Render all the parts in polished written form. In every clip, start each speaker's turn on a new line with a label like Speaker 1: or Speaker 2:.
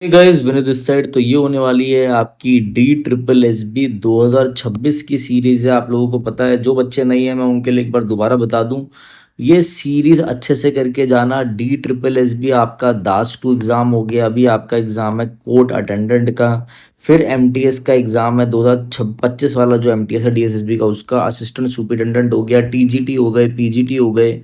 Speaker 1: Guys Vinod this side. तो ये होने वाली है आपकी DSSB 2026 की सीरीज है। आप लोगों को पता है, जो बच्चे नहीं है मैं उनके लिए एक बार दोबारा बता दूं। ये सीरीज अच्छे से करके जाना। DSSB आपका दास टू एग्जाम हो गया, अभी आपका एग्जाम है कोर्ट अटेंडेंट का। फिर MTS का एग्जाम है 2025 वाला, जो MTS है DSSB का, उसका असिस्टेंट सुपरिटेंडेंट हो गया। TGT हो गए, PGT हो गए।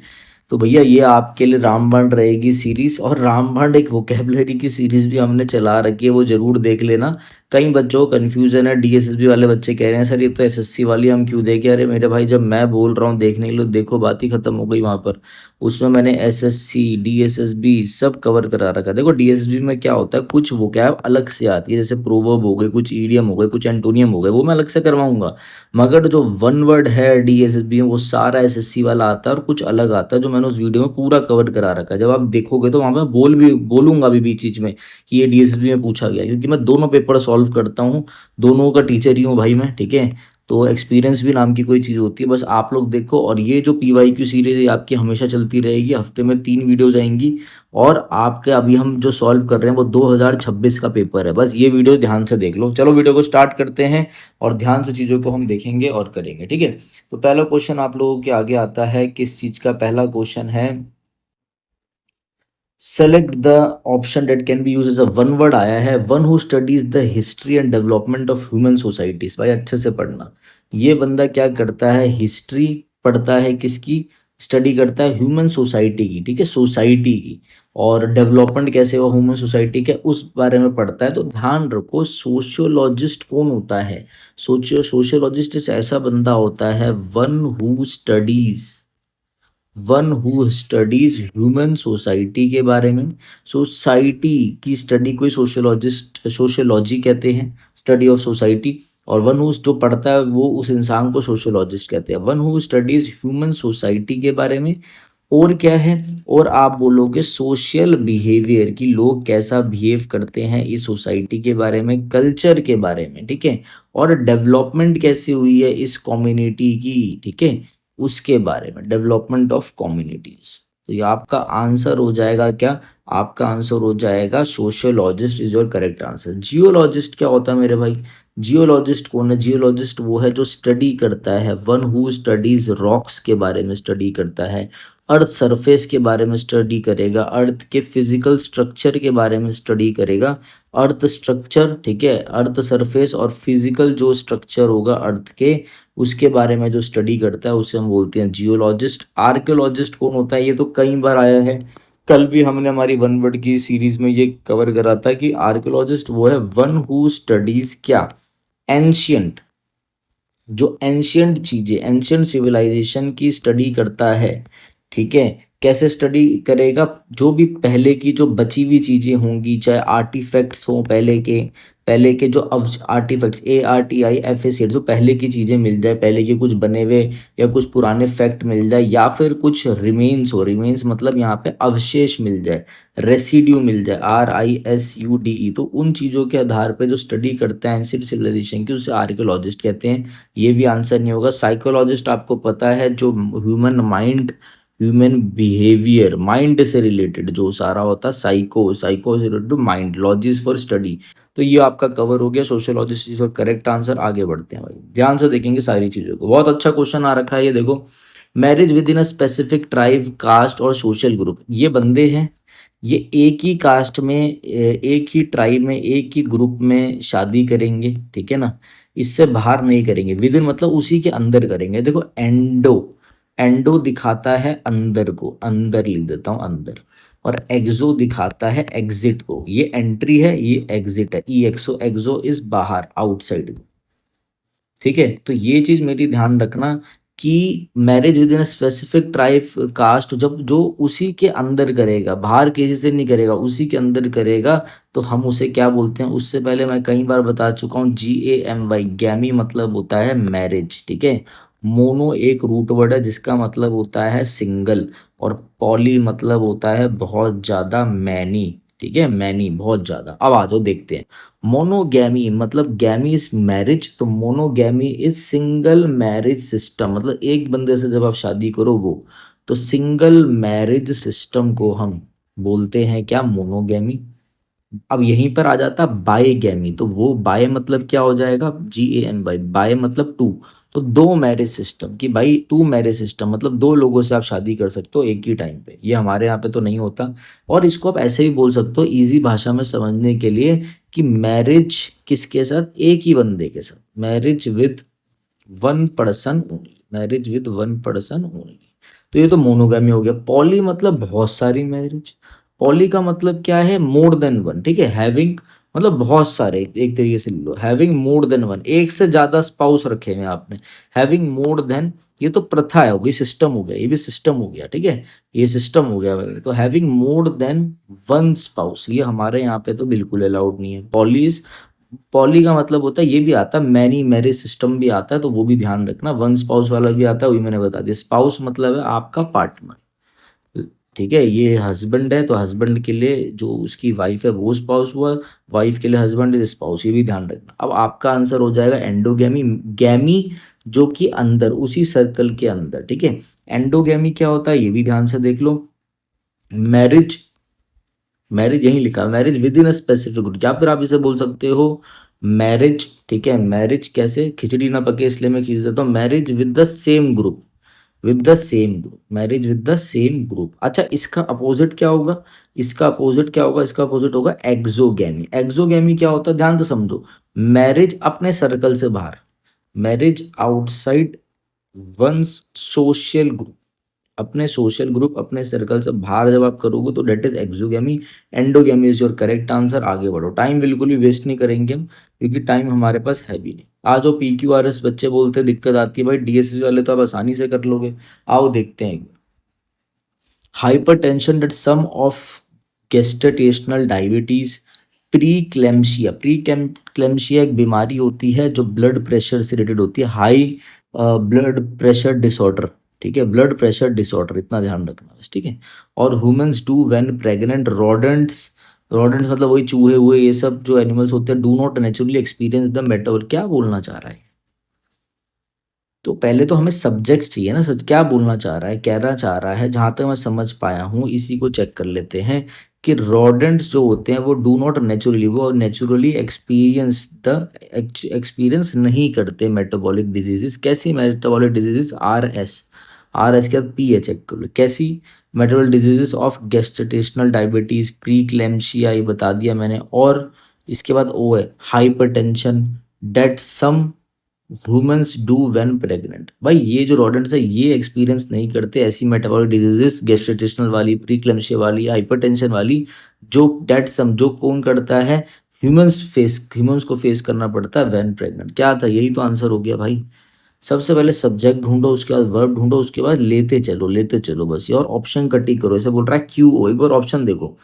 Speaker 1: तो भैया ये आपके लिए रामबाण रहेगी सीरीज। और रामबाण एक वोकेबलरी की सीरीज भी हमने चला रखी है, वो जरूर देख लेना। कई बच्चों को कन्फ्यूजन है, DSSB वाले बच्चे कह रहे हैं सर ये तो SSC वाली हम क्यों देखें। अरे मेरे भाई, जब मैं बोल रहा हूँ देखने के लिए, देखो बात ही खत्म हो गई वहां पर। उसमें मैंने SSC DSSB सब कवर करा रखा है। देखो DSSB में क्या होता है, कुछ वोकैब अलग से आती है, जैसे प्रोवर्ब हो गए, कुछ ईडियम हो गए, कुछ एंटोनियम हो गए, वो मैं अलग से करवाऊंगा। मगर जो वन वर्ड है DSSB में, वो सारा SSC वाला आता है और कुछ अलग आता है, जो मैंने उस वीडियो में पूरा कवर करा रखा है। जब आप देखोगे तो वहां पे बोलूंगा भी बीच बीच में कि ये DSSB में पूछा गया, क्योंकि मैं दोनों पेपर सॉल्व करता हूँ, दोनों का टीचर ही हूँ भाई मैं, ठीक है। तो एक्सपीरियंस भी नाम की कोई चीज़ होती है, बस आप लोग देखो। और ये जो PYQ सीरीज आपकी हमेशा चलती रहेगी, हफ्ते में 3 वीडियोज आएंगी। और आपके अभी हम जो सॉल्व कर रहे हैं वो 2026 का पेपर है, बस ये वीडियो ध्यान से देख लो। चलो वीडियो को स्टार्ट करते हैं और ध्यान से चीज़ों को हम देखेंगे और करेंगे, ठीक है। तो पहला क्वेश्चन आप लोगों के आगे आता है, किस चीज़ का पहला क्वेश्चन है। Select the option that can be used as a one word आया है, one who studies the history and development of human societies. भाई अच्छे से पढ़ना। ये बंदा क्या करता है, हिस्ट्री पढ़ता है, किसकी स्टडी करता है, ह्यूमन सोसाइटी की, ठीक है, सोसाइटी की। और डेवलपमेंट कैसे हुआ ह्यूमन सोसाइटी के, उस बारे में पढ़ता है। तो ध्यान रखो, सोशियोलॉजिस्ट कौन होता है। सोशियोलॉजिस्ट ऐसा बंदा होता है, one who studies human society के बारे में। सोसाइटी की स्टडी कोई सोशियोलॉजिस्ट, सोशियोलॉजी कहते हैं, स्टडी ऑफ सोसाइटी। और वन हु जो पढ़ता है वो उस इंसान को सोशियोलॉजिस्ट कहते हैं। One who studies human society के बारे में। और क्या है, और आप बोलोगे सोशल बिहेवियर की, लोग कैसा बिहेव करते हैं इस सोसाइटी के बारे में, कल्चर के बारे में, ठीक है। और डेवलपमेंट कैसे हुई है इस कम्युनिटी की, ठीक है, उसके बारे में, डेवलपमेंट ऑफ कम्युनिटीज। तो ये आपका आंसर हो जाएगा क्या, आपका आंसर हो जाएगा sociologist is your correct answer. Geologist क्या होता है मेरे भाई, जियोलॉजिस्ट कौन है, जियोलॉजिस्ट वो है जो स्टडी करता है, वन हु स्टडीज रॉक्स के बारे में स्टडी करता है, अर्थ सरफेस के बारे में स्टडी करेगा, अर्थ के फिजिकल स्ट्रक्चर के बारे में स्टडी करेगा। अर्थ स्ट्रक्चर, ठीक है, अर्थ सरफेस और फिजिकल जो स्ट्रक्चर होगा अर्थ के, उसके बारे में जो स्टडी करता है उसे हम बोलते हैं जियोलॉजिस्ट। आर्कियोलॉजिस्ट कौन होता है, ये तो कई बार आया है, कल भी हमने हमारी वन वर्ड की सीरीज में ये कवर करा था कि आर्कियोलॉजिस्ट वो है वन हु स्टडीज क्या, एंशियंट, जो एंशियंट चीजें, एंशियंट सिविलाइजेशन की स्टडी करता है, ठीक है। कैसे स्टडी करेगा, जो भी पहले की जो बची हुई चीजें होंगी, चाहे आर्टिफैक्ट्स हों पहले के जो आर्टिफैक्ट्स, ARTIFACT, जो पहले की चीजें मिल जाए, पहले के कुछ बने हुए या कुछ पुराने फैक्ट मिल जाए, या फिर कुछ रिमेन्स हो, रिमेन्स मतलब यहाँ पे अवशेष मिल जाए, रेसिड्यू मिल जाए, RISUDE, तो उन चीज़ों के आधार पे जो स्टडी करते हैं एंशिएंट सिविलाइजेशन की, उसे आर्कियोलॉजिस्ट कहते हैं। ये भी आंसर नहीं होगा। साइकोलॉजिस्ट आपको पता है, जो human mind, human behaviour, mind से रिलेटेड जो सारा होता है, साइको से related, mind, lodges for study. तो ये आपका कवर हो गया, सोशियोलॉजिस्ट इज और करेक्ट आंसर। आगे बढ़ते हैं भाई, ध्यान से देखेंगे सारी चीज़ों को। बहुत अच्छा क्वेश्चन आ रखा है ये देखो। Marriage within a specific tribe, caste और सोशल ग्रुप। ये बंदे हैं, ये एक ही कास्ट में, एक ही ट्राइब में, एक ही ग्रुप में शादी करेंगे, ठीक है ना। इससे बाहर नहीं करेंगे। विद इन मतलब उसी के अंदर करेंगे। देखो एंडो, एंडो दिखाता है अंदर को, अंदर लिख देता हूँ अंदर। और एक्सो दिखाता है एग्जिट को, ये एंट्री है ये एग्जिट है, EXO, एक्सो इज बाहर, आउटसाइड, ठीक है। तो ये चीज मेरी ध्यान रखना कि marriage within specific tribe caste, जब जो उसी के अंदर करेगा, बाहर किसी से नहीं करेगा, उसी के अंदर करेगा, तो हम उसे क्या बोलते हैं। उससे पहले मैं कई बार बता चुका हूँ, GAMY, गैमी मतलब होता है मैरिज, ठीक है। मोनो एक रूट वर्ड है जिसका मतलब होता है सिंगल, और पॉली मतलब होता है बहुत ज्यादा, मैनी, ठीक है, मैनी बहुत ज्यादा। अब आ जाओ देखते हैं। मोनोगैमी मतलब गैमी इज मैरिज, तो monogamy is single marriage system, मतलब एक बंदे से जब आप शादी करो वो, तो सिंगल मैरिज सिस्टम को हम बोलते हैं क्या, मोनोगैमी। अब यहीं पर आ जाता बायगैमी, तो वो बाय मतलब क्या हो जाएगा, GANY, बाय मतलब टू। तो दो मैरिज सिस्टम की भाई, टू मैरिज सिस्टम मतलब दो लोगों से आप शादी कर सकते हो एक ही टाइम पे, ये हमारे यहाँ पे तो नहीं होता। और इसको आप ऐसे भी बोल सकते हो इजी भाषा में समझने के लिए कि मैरिज किसके साथ, एक ही बंदे के साथ, marriage with one person only, marriage with one person only. तो ये तो मोनोगामी हो गया। पॉली मतलब बहुत सारी मैरिज, पॉली का मतलब क्या है, मोर देन वन, ठीक है। हैविंग मतलब बहुत सारे, एक तरीके से ले लो, हैविंग मोर देन वन, एक से ज्यादा स्पाउस रखे हैं आपने। हैविंग मोर देन, ये तो प्रथा है, हो गई, सिस्टम हो गया, ये भी सिस्टम हो गया, ठीक है, ये सिस्टम हो गया। तो having more than one spouse, ये हमारे यहाँ पे तो बिल्कुल अलाउड नहीं है। पॉलीज, पॉली का मतलब होता है, ये भी आता है मैनी मैरिज सिस्टम भी आता है, तो वो भी ध्यान रखना। वन स्पाउस वाला भी आता है, वही मैंने बता दिया। स्पाउस मतलब है आपका पार्टनर, ठीक है। ये हस्बैंड है तो हस्बैंड के लिए जो उसकी वाइफ है वो स्पाउस हुआ, वाइफ के लिए हस्बैंड इज स्पाउस, ये भी ध्यान रखना। अब आपका आंसर हो जाएगा एंडोगैमी, गैमी जो कि अंदर उसी सर्कल के अंदर, ठीक है। एंडोगैमी क्या होता है ये भी ध्यान से देख लो। मैरिज, मैरिज यही लिखा, marriage within a specific group, या फिर आप इसे बोल सकते हो मैरिज, ठीक है। मैरिज कैसे, खिचड़ी ना पके इसलिए मैं खींच देता हूँ, marriage with the same group, with the same group, marriage with the same group. अच्छा, इसका अपोजिट क्या होगा, इसका अपोजिट क्या होगा, इसका अपोजिट होगा एक्सोगैमी। एक्सोगैमी क्या होता है, ध्यान से समझो। मैरिज अपने सर्कल से बाहर, marriage outside one's social group, अपने सोशल ग्रुप, अपने सर्कल से बाहर जब आप करोगे तो that is exogamy. Endogamy is your correct answer. आगे बढ़ो, टाइम बिल्कुल भी वेस्ट नहीं करेंगे हम, क्योंकि टाइम हमारे पास है भी नहीं। आज जो PQRS बच्चे बोलते हैं दिक्कत आती है, भाई DSS वाले तो आप आसानी से कर लोगे। आओ देखते हैं। Hypertension, that some of gestational diabetes, preeclampsia एक बीमारी होती है जो ब्लड प्रेशर से रिलेटेड होती है, हाई ब्लड प्रेशर डिसऑर्डर, ठीक है, ब्लड प्रेशर डिसऑर्डर, इतना ध्यान रखना बस, ठीक है। और humans do when pregnant, rodents, rodents मतलब वही चूहे हुए, ये सब जो एनिमल्स होते हैं, do not naturally experience the metabolic, क्या बोलना चाह रहा है। तो पहले तो हमें सब्जेक्ट चाहिए ना, सच क्या बोलना चाह रहा है, कहना चाह रहा है, जहां तक मैं समझ पाया हूँ इसी को चेक कर लेते हैं कि रोडेंट्स जो होते हैं वो डू नॉट नेचुरली, वो नेचुरली एक्सपीरियंस नहीं करते मेटाबॉलिक डिजीजेस। कैसी मेटाबॉलिक डिजीजेस, RS, RS के बाद PH चेक कर लो, कैसी metabolic diseases of gestational diabetes, preeclampsia ये बता दिया मैंने, और इसके बाद O है hypertension, that some humans do when pregnant. भाई ये जो रोडेंट्स है ये एक्सपीरियंस नहीं करते ऐसी मेटाबॉलिक डिजीजेस, गेस्टेशनल वाली, प्रीक्लेम्शिया वाली, हाइपरटेंशन वाली, जो डेट सम जो कौन करता है, ह्यूमंस को फेस करना पड़ता है व्हेन प्रेग्नेंट। क्या था, यही तो आंसर हो गया भाई। सबसे पहले सब्जेक्ट ढूंढो, उसके बाद वर्ब ढूंढो, उसके बाद लेते चलो बस। ये और ऑप्शन कटी करो, ऐसे बोल रहा है QO, एक बार ऑप्शन देखो।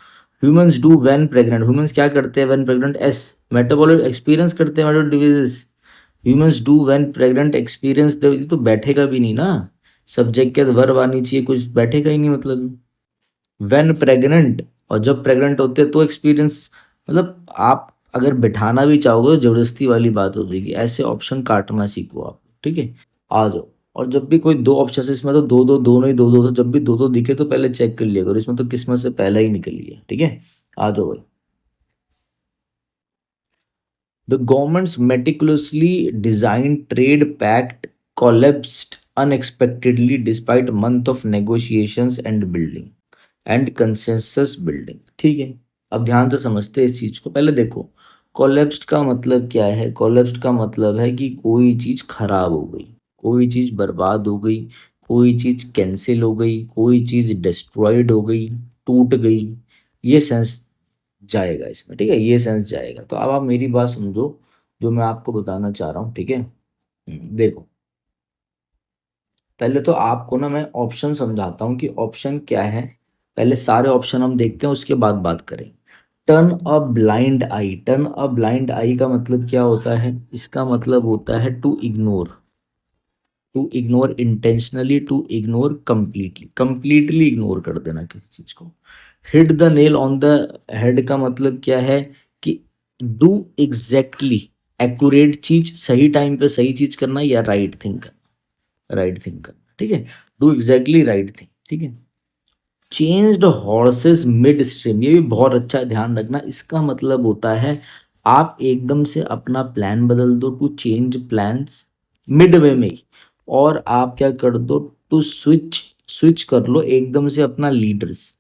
Speaker 1: Humans do when pregnant, humans क्या करते हैं when pregnant, S metabolic experience करते हैं metabolic diseases. Humans do when pregnant experience, तो बैठेगा भी नहीं ना, सब्जेक्ट के वर्ब आनी चाहिए, कुछ बैठेगा ही नहीं मतलब। व्हेन प्रेग्नेंट, और जब प्रेग्नेंट होते हैं तो एक्सपीरियंस, मतलब आप अगर बिठाना भी चाहोगे तो जबरदस्ती वाली बात हो जाएगी। ऐसे ऑप्शन काटना सीखो आप, ठीक है। आ जाओ। और जब भी कोई दो ऑप्शन है इसमें तो दो दो दोनों ही दो दो, तो जब भी दो दो दिखे तो पहले चेक कर लिया करो, इसमें तो किस्मत से पहला ही निकल लिया, ठीक है। आ जाओ भाई। The government's meticulously designed trade pact collapsed unexpectedly despite month of negotiations and building and consensus building, ठीक है। अब ध्यान से समझते हैं इस चीज को। पहले देखो, कोलेप्स्ड का मतलब क्या है, कोलेप्स्ड का मतलब है कि कोई चीज खराब हो गई, कोई चीज बर्बाद हो गई, कोई चीज कैंसिल हो गई, कोई चीज डिस्ट्रॉयड हो गई, टूट गई, ये सेंस जाएगा इसमें, ठीक है, ये सेंस जाएगा। तो अब आप मेरी बात समझो जो मैं आपको बताना चाह रहा हूँ, ठीक है। देखो, पहले तो आपको ना मैं ऑप्शन समझाता हूँ कि ऑप्शन क्या है। पहले सारे ऑप्शन हम देखते हैं, उसके बाद बात करें। Turn a blind eye, turn a blind eye का मतलब क्या होता है, इसका मतलब होता है to ignore, to ignore intentionally, to ignore completely, completely ignore कर देना किसी चीज को। Hit the nail on the head का मतलब क्या है कि डू एग्जैक्टली, एक्यूरेट चीज, सही टाइम पे सही चीज करना, या राइट थिंग करना, राइट थिंग करना, ठीक है। डू एग्जैक्टली राइट थिंग, ठीक है। चेंज्ड हॉर्सेस मिड स्ट्रीम, ये भी बहुत अच्छा ध्यान रखना। इसका मतलब होता है आप एकदम से अपना प्लान बदल दो, to change plans midway में ही, और आप क्या कर दो, टू स्विच स्विच कर लो एकदम से अपना लीडर्स,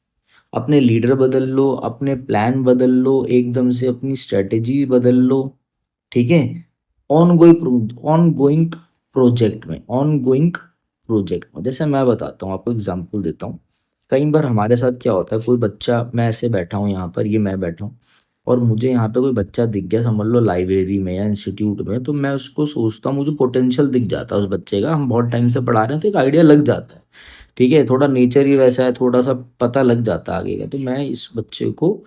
Speaker 1: अपने लीडर बदल लो, अपने प्लान बदल लो, एकदम से अपनी स्ट्रेटेजी बदल लो। ठीक है, ऑन गोइंग प्रोजेक्ट में जैसे मैं बताता हूँ आपको, एग्जांपल देता हूँ। कई बार हमारे साथ क्या होता है, कोई बच्चा, मैं ऐसे बैठा हूँ यहाँ पर, ये मैं बैठा हूँ और मुझे यहाँ पे कोई बच्चा दिख गया, समझ लो लाइब्रेरी में या इंस्टीट्यूट में, तो मैं उसको सोचता हूँ, मुझे पोटेंशियल दिख जाता है उस बच्चे का, हम बहुत टाइम से पढ़ा रहे हैं तो एक आइडिया लग जाता है। ठीक है, थोड़ा नेचर ही वैसा है, थोड़ा सा पता लग जाता है आगे का, तो मैं इस बच्चे को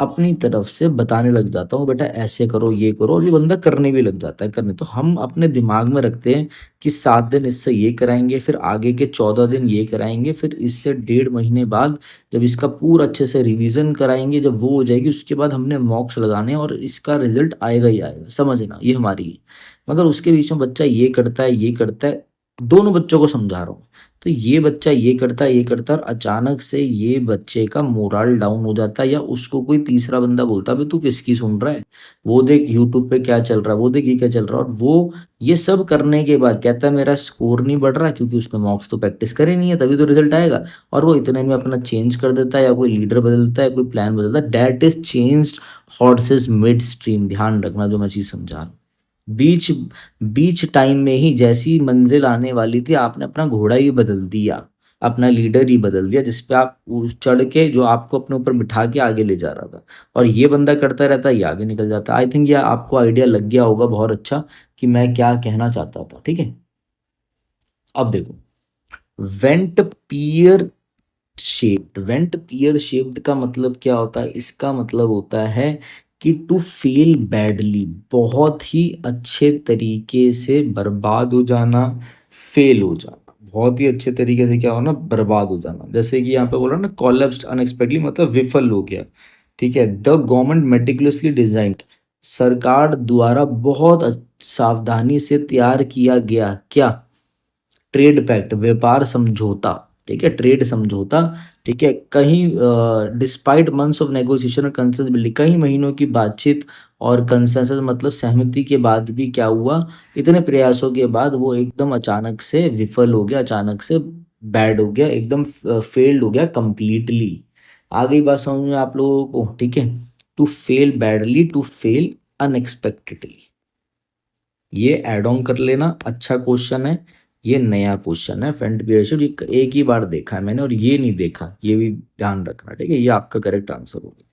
Speaker 1: अपनी तरफ से बताने लग जाता हूँ, बेटा ऐसे करो ये करो, और ये बंदा करने भी लग जाता है। करने तो हम अपने दिमाग में रखते हैं कि 7 दिन इससे ये कराएंगे, फिर आगे के 14 दिन ये कराएंगे, फिर इससे 1.5 महीने बाद जब इसका पूरा अच्छे से रिवीजन कराएंगे, जब वो हो जाएगी उसके बाद हमने मॉक्स लगाने हैं और इसका रिजल्ट आएगा ही आएगा, समझना ये हमारी है। मगर उसके बीच में बच्चा ये करता है ये करता है, दोनों बच्चों को समझा रहा हूँ। तो ये बच्चा ये करता है ये करता है, और अचानक से ये बच्चे का मोरल डाउन हो जाता है, या उसको कोई तीसरा बंदा बोलता है भाई तू किसकी सुन रहा है, वो देख यूट्यूब पे क्या चल रहा है, वो देख ये क्या चल रहा है, और वो ये सब करने के बाद कहता है मेरा स्कोर नहीं बढ़ रहा, क्योंकि उसने मॉक्स तो प्रैक्टिस करे नहीं है, तभी तो रिजल्ट आएगा। और वो इतने में अपना चेंज कर देता है, या कोई लीडर बदलता है, कोई प्लान बदलता है। That is changed horses mid stream, ध्यान रखना जो मैं चीज समझा रहा हूँ। बीच बीच टाइम में ही जैसी मंजिल आने वाली थी, आपने अपना घोड़ा ही बदल दिया, अपना लीडर ही बदल दिया, जिस पे आप चढ़ के, जो आपको अपने ऊपर बिठा के आगे ले जा रहा था, और ये बंदा करता रहता, ये आगे निकल जाता। आई थिंक ये आपको आइडिया लग गया होगा बहुत अच्छा कि मैं क्या कहना चाहता था। ठीक है, अब देखो, वेंट पियर वेंट पियर शेप्ड का मतलब क्या होता है, इसका मतलब होता है कि टू फेल बैडली, बहुत ही अच्छे तरीके से बर्बाद हो जाना, फेल हो जाना, बहुत ही अच्छे तरीके से क्या होना, बर्बाद हो जाना। जैसे कि यहाँ पे बोला ना, कॉलेप्स्ड अनएक्सपेक्टली, मतलब विफल हो गया। ठीक है, द गवर्नमेंट मेटिकुलसली डिजाइन्ड, सरकार द्वारा बहुत सावधानी से तैयार किया गया क्या, ट्रेड पैक्ट, व्यापार समझौता। ठीक है, ट्रेड समझौता। ठीक है, कहीं डिस्पाइट मंथ्स ऑफ नेगोशिएशन और कंसेंसस बिल्डिंग, कई महीनों की बातचीत और कंसेंसस मतलब सहमति के बाद भी क्या हुआ, इतने प्रयासों के बाद वो एकदम अचानक से विफल हो गया, अचानक से बैड हो गया, एकदम फेल्ड हो गया कंप्लीटली। आ गई बात समझ में आप लोगों को? ठीक है, to fail badly, to fail unexpectedly, ये एड ऑन कर लेना, अच्छा क्वेश्चन है। ये नया क्वेश्चन है, फ्रंट पे रेशियो, ये एक ही बार देखा है मैंने, और ये नहीं देखा, ये भी ध्यान रखना। ठीक है, ये आपका करेक्ट आंसर होगा।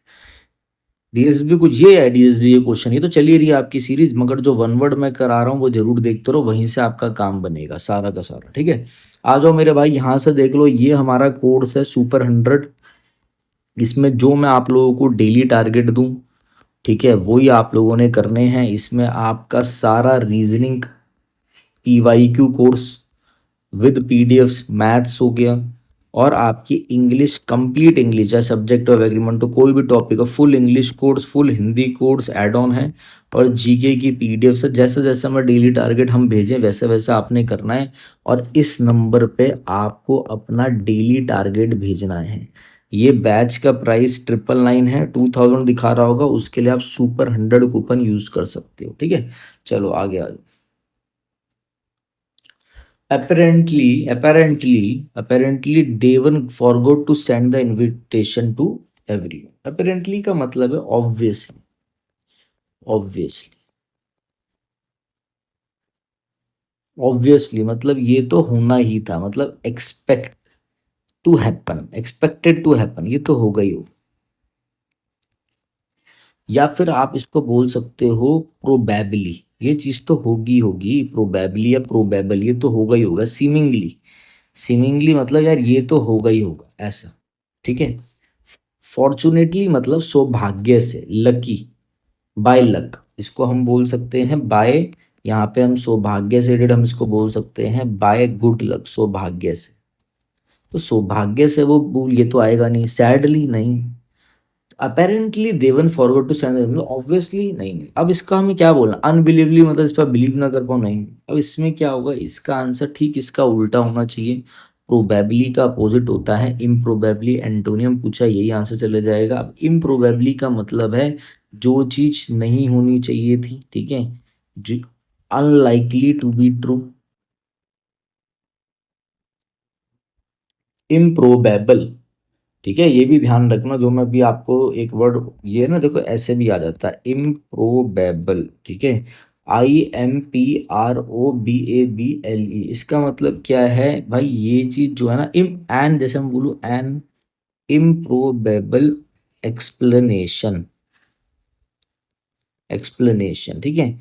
Speaker 1: डीएसबी कुछ ये है, डीएसबी ये क्वेश्चन, ये तो चली रही है आपकी सीरीज, मगर जो वन वर्ड मैं करा रहा हूँ वो जरूर देखते रहो, वहीं से आपका काम बनेगा सारा का सारा। ठीक है, आ जाओ मेरे भाई, यहाँ से देख लो, ये हमारा कोर्स है सुपर 100। इसमें जो मैं आप लोगों को डेली टारगेट दूं, ठीक है, वही आप लोगों ने करने हैं। इसमें आपका सारा reasoning PYQ course with PDFs, maths हो गया, और आपकी इंग्लिश, कंप्लीट इंग्लिश है, सब्जेक्ट ऑफ एग्रीमेंट तो कोई भी टॉपिक है, full English course, full Hindi course add on है, और जीके की पीडीएफ से जैसे जैसे मैं डेली टारगेट हम भेजें वैसे वैसे आपने करना है। और इस नंबर पे आपको अपना डेली टारगेट भेजना है। ये बैच का प्राइस 999 है, 2000 दिखा रहा होगा, उसके लिए आप सुपर 100 कूपन यूज कर सकते हो। ठीक है, चलो आगे आ जाओ। apparently Devan forgot to send the invitation to everyone। apparently का मतलब है obviously obviously मतलब ये तो होना ही था, मतलब expected to happen, ये तो होगा ही हो। या फिर आप इसको बोल सकते हो प्रोबेबली, ये चीज तो होगी होगी, प्रोबेबली या प्रोबेबल, ये तो होगा ही होगा। सीमिंगली मतलब यार ये तो होगा ही होगा, ऐसा। ठीक है, फॉर्चुनेटली मतलब सौभाग्य से, लकी, बाय लक, इसको हम बोल सकते हैं बाय, यहाँ पे हम सौभाग्य से रिलेटेड हम इसको बोल सकते हैं बाय गुड लक, सौभाग्य से। तो सौभाग्य से वो ये तो आएगा नहीं, सैडली नहीं, apparently they went forward to send, मतलब ऑब्वियसली नहीं। अब इसका हमें क्या बोलना, अनबिलीवली मतलब इस पर बिलीव ना कर पाओ, नहीं। अब इसमें क्या होगा, इसका आंसर ठीक इसका उल्टा होना चाहिए, प्रोबेबली का अपोजिट होता है इम्प्रोबेबली, एंटोनियम पूछा यही आंसर चले जाएगा। अब इम्प्रोबेबली का मतलब है जो चीज नहीं होनी चाहिए थी, ठीक है, जो unlikely to be true. Improbable, ठीक है, ये भी ध्यान रखना जो मैं भी आपको एक वर्ड, ये ना देखो ऐसे भी आ जाता है इम्प्रोबेबल, ठीक है, IMPROBABLE, इसका मतलब क्या है भाई, ये चीज जो है ना, इम एन, जैसे हम बोलूँ एन इम्प्रोबेबल एक्सप्लेनेशन, एक्सप्लेनेशन, ठीक है,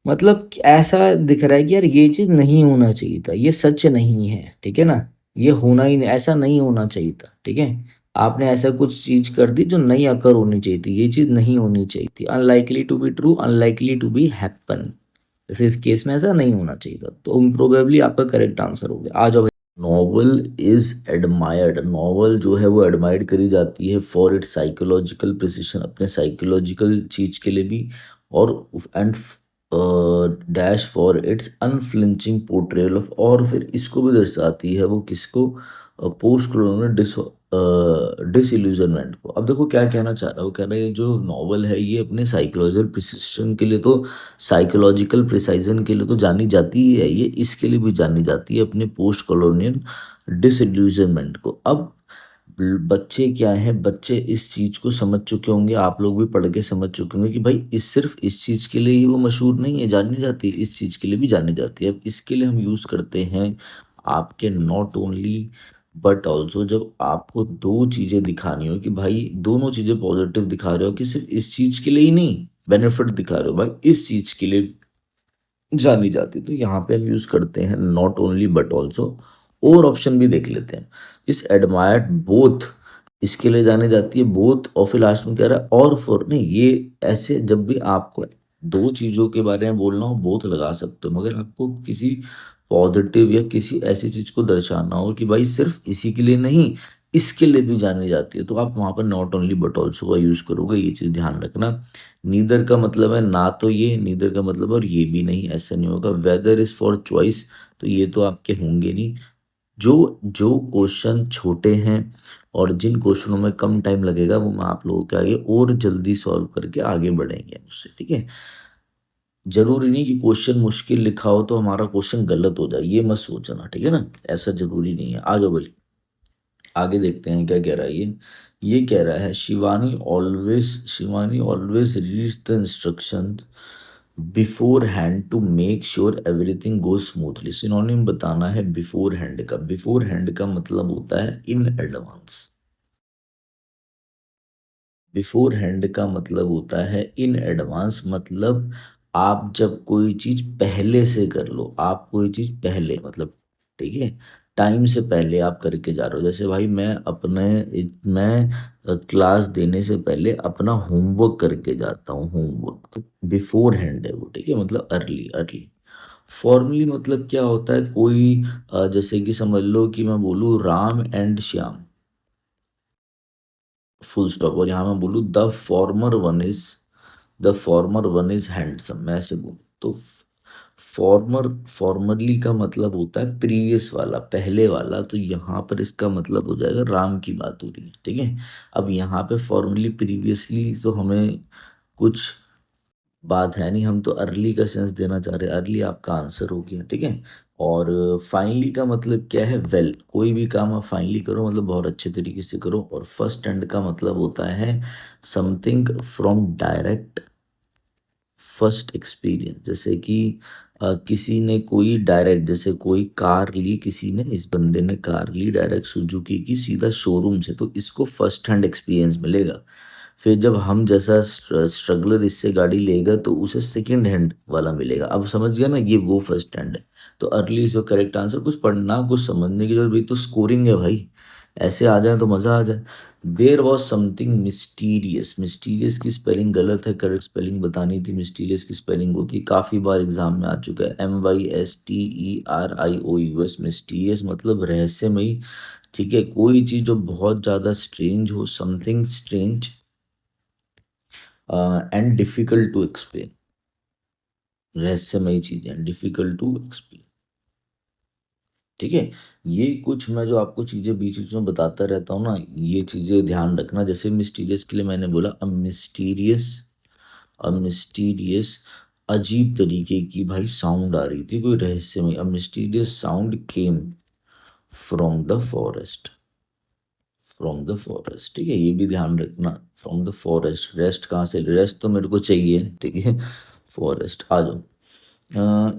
Speaker 1: मतलब ऐसा दिख रहा है कि यार ये चीज नहीं होना चाहिए था, ये सच नहीं है, ठीक है ना, ये होना ही नहीं, ऐसा नहीं होना चाहिए था, ठीक है, आपने ऐसा कुछ चीज कर दी जो नहीं अकर होनी चाहिए थी, ये चीज नहीं होनी चाहिए थी, unlikely to be true, unlikely to be happen, जैसे इस केस में ऐसा नहीं होना चाहिए था, तो प्रोबेबली आपका करेक्ट आंसर हो गया। आ जाओ। नॉवल इज एडमायर्ड, नॉवल जो है वो एडमायर्ड करी जाती है फॉर इट्स साइकोलॉजिकल प्रिसिशन, अपने साइकोलॉजिकल चीज के लिए भी, और and dash for its unflinching portrayal of, और फिर इसको भी दर्शाती है वो किसको, पोस्ट कॉलोनियल डिसइल्यूजनमेंट को। अब देखो क्या कहना चाह रहा है, वो कह रहा है ये जो नॉवल है ये अपने साइकोलॉजिकल प्रिसिशन के लिए तो, साइकोलॉजिकल प्रिसाइजन के लिए तो जानी जाती ही है, ये इसके लिए भी जानी जाती है अपने पोस्ट कॉलोनियल डिसइल्यूजनमेंट को। अब बच्चे क्या है, बच्चे इस चीज को समझ चुके होंगे, आप लोग भी पढ़ के समझ चुके होंगे कि भाई इस सिर्फ इस चीज के लिए ही वो मशहूर नहीं है, जानी जाती है, इस चीज के लिए भी जानी जाती है। अब इसके लिए हम यूज करते हैं आपके नॉट ओनली बट ऑल्सो, जब आपको दो चीजें दिखानी हो कि भाई दोनों चीजें पॉजिटिव दिखा रहे हो, कि सिर्फ इस चीज के लिए ही नहीं बेनिफिट दिखा रहे हो, भाई इस चीज के लिए जानी जाती, तो यहाँ पे हम यूज करते हैं नॉट ओनली बट ऑल्सो। और ऑप्शन भी देख लेते हैं, इस एडमायर्ड बोथ, इसके लिए जानी जाती है बोथ, और फिर लास्ट में कह रहा है और फॉर, नहीं ये ऐसे जब भी आपको दो चीजों के बारे में बोलना हो बोथ लगा सकते हो, मगर आपको किसी पॉजिटिव या किसी ऐसी चीज को दर्शाना हो कि भाई सिर्फ इसी के लिए नहीं, इसके लिए भी जानी जाती है, तो आप वहां पर नॉट ओनली बट ऑल्सो का यूज करोगे, ये चीज ध्यान रखना। नीदर का मतलब है ना तो ये, नीदर का मतलब और ये भी नहीं, ऐसा नहीं होगा। वेदर इज फॉर चॉइस, तो ये तो आपके होंगे नहीं। जो जो क्वेश्चन छोटे हैं और जिन क्वेश्चनों में कम टाइम लगेगा वो मैं आप लोगों के आगे और जल्दी सॉल्व करके आगे बढ़ेंगे उससे, ठीक है। जरूरी नहीं कि क्वेश्चन मुश्किल लिखा हो तो हमारा क्वेश्चन गलत हो जाए, ये मत सोचना, ठीक है ना, ऐसा जरूरी नहीं है। आ जाओ भाई आगे देखते हैं क्या कह रहा है ये कह रहा है Shivani always reads the instruction beforehand to make sure everything go smoothly. Synonym बताना है बिफोर हैंड का, बिफोर हैंड का मतलब होता है इन एडवांस, बिफोर हैंड का मतलब होता है इन एडवांस, मतलब आप जब कोई चीज पहले से कर लो, आप कोई चीज पहले मतलब, ठीक है, टाइम से पहले आप करके जा रहे हो, जैसे भाई मैं क्लास देने से पहले अपना होमवर्क करके जाता हूँ, होमवर्क तो बिफोर हैंड है वो, ठीक है, मतलब अर्ली अर्ली। फॉर्मली मतलब क्या होता है, कोई जैसे कि समझ लो कि मैं बोलूँ Ram and Shyam, full stop, और यहाँ मैं बोलूँ the former one is handsome, मैं ऐसे बोलूँ तो फॉर्मरली का मतलब होता है प्रीवियस वाला, पहले वाला, तो यहाँ पर इसका मतलब हो जाएगा राम की बात हो रही है, ठीक है। अब यहाँ पे फॉर्मली प्रीवियसली तो हमें कुछ बात है नहीं, हम तो अर्ली का सेंस देना चाह रहे हैं, अर्ली आपका आंसर हो गया, ठीक है। और फाइनली का मतलब क्या है, वेल, कोई भी काम आप फाइनली करो मतलब बहुत अच्छे तरीके से करो। और फर्स्ट हैंड का मतलब होता है something from direct first experience, जैसे कि किसी ने कोई डायरेक्ट, जैसे कोई कार ली, किसी ने, इस बंदे ने कार ली डायरेक्ट सुजुकी की सीधा शोरूम से, तो इसको फर्स्ट हैंड एक्सपीरियंस मिलेगा। फिर जब हम जैसा स्ट्रगलर इससे गाड़ी लेगा तो उसे सेकंड हैंड वाला मिलेगा। अब समझ गया ना, ये वो फर्स्ट हैंड है। तो अर्ली इज करेक्ट आंसर, कुछ पढ़ना कुछ समझने की जरूरत, भाई तो स्कोरिंग है भाई, ऐसे आ जाए तो मजा आ जाए। There was something mysterious, mysterious की स्पेलिंग गलत है, करेक्ट स्पेलिंग बतानी थी, मिस्टीरियस की स्पेलिंग होती है, काफी बार एग्जाम में आ चुका है, MYSTERIOUS, मिस्टीरियस मतलब रहस्यमयी, ठीक है, कोई चीज जो बहुत ज्यादा स्ट्रेंज हो, something strange and difficult to explain, रहस्यमयी चीजें डिफिकल्ट टू एक्सप्लेन, ठीक है। ये कुछ मैं जो आपको चीज़ें बीच बीच में बताता रहता हूँ ना, ये चीज़ें ध्यान रखना। जैसे मिस्टीरियस के लिए मैंने बोला अ मिस्टीरियस अजीब तरीके की भाई साउंड आ रही थी, कोई रहस्यमय। अ mysterious sound came from the forest, from the forest, ठीक है, ये भी ध्यान रखना। फ्रॉम द फॉरेस्ट, रेस्ट कहाँ से, रेस्ट तो मेरे को चाहिए, ठीक है। फॉरेस्ट आ जाओ।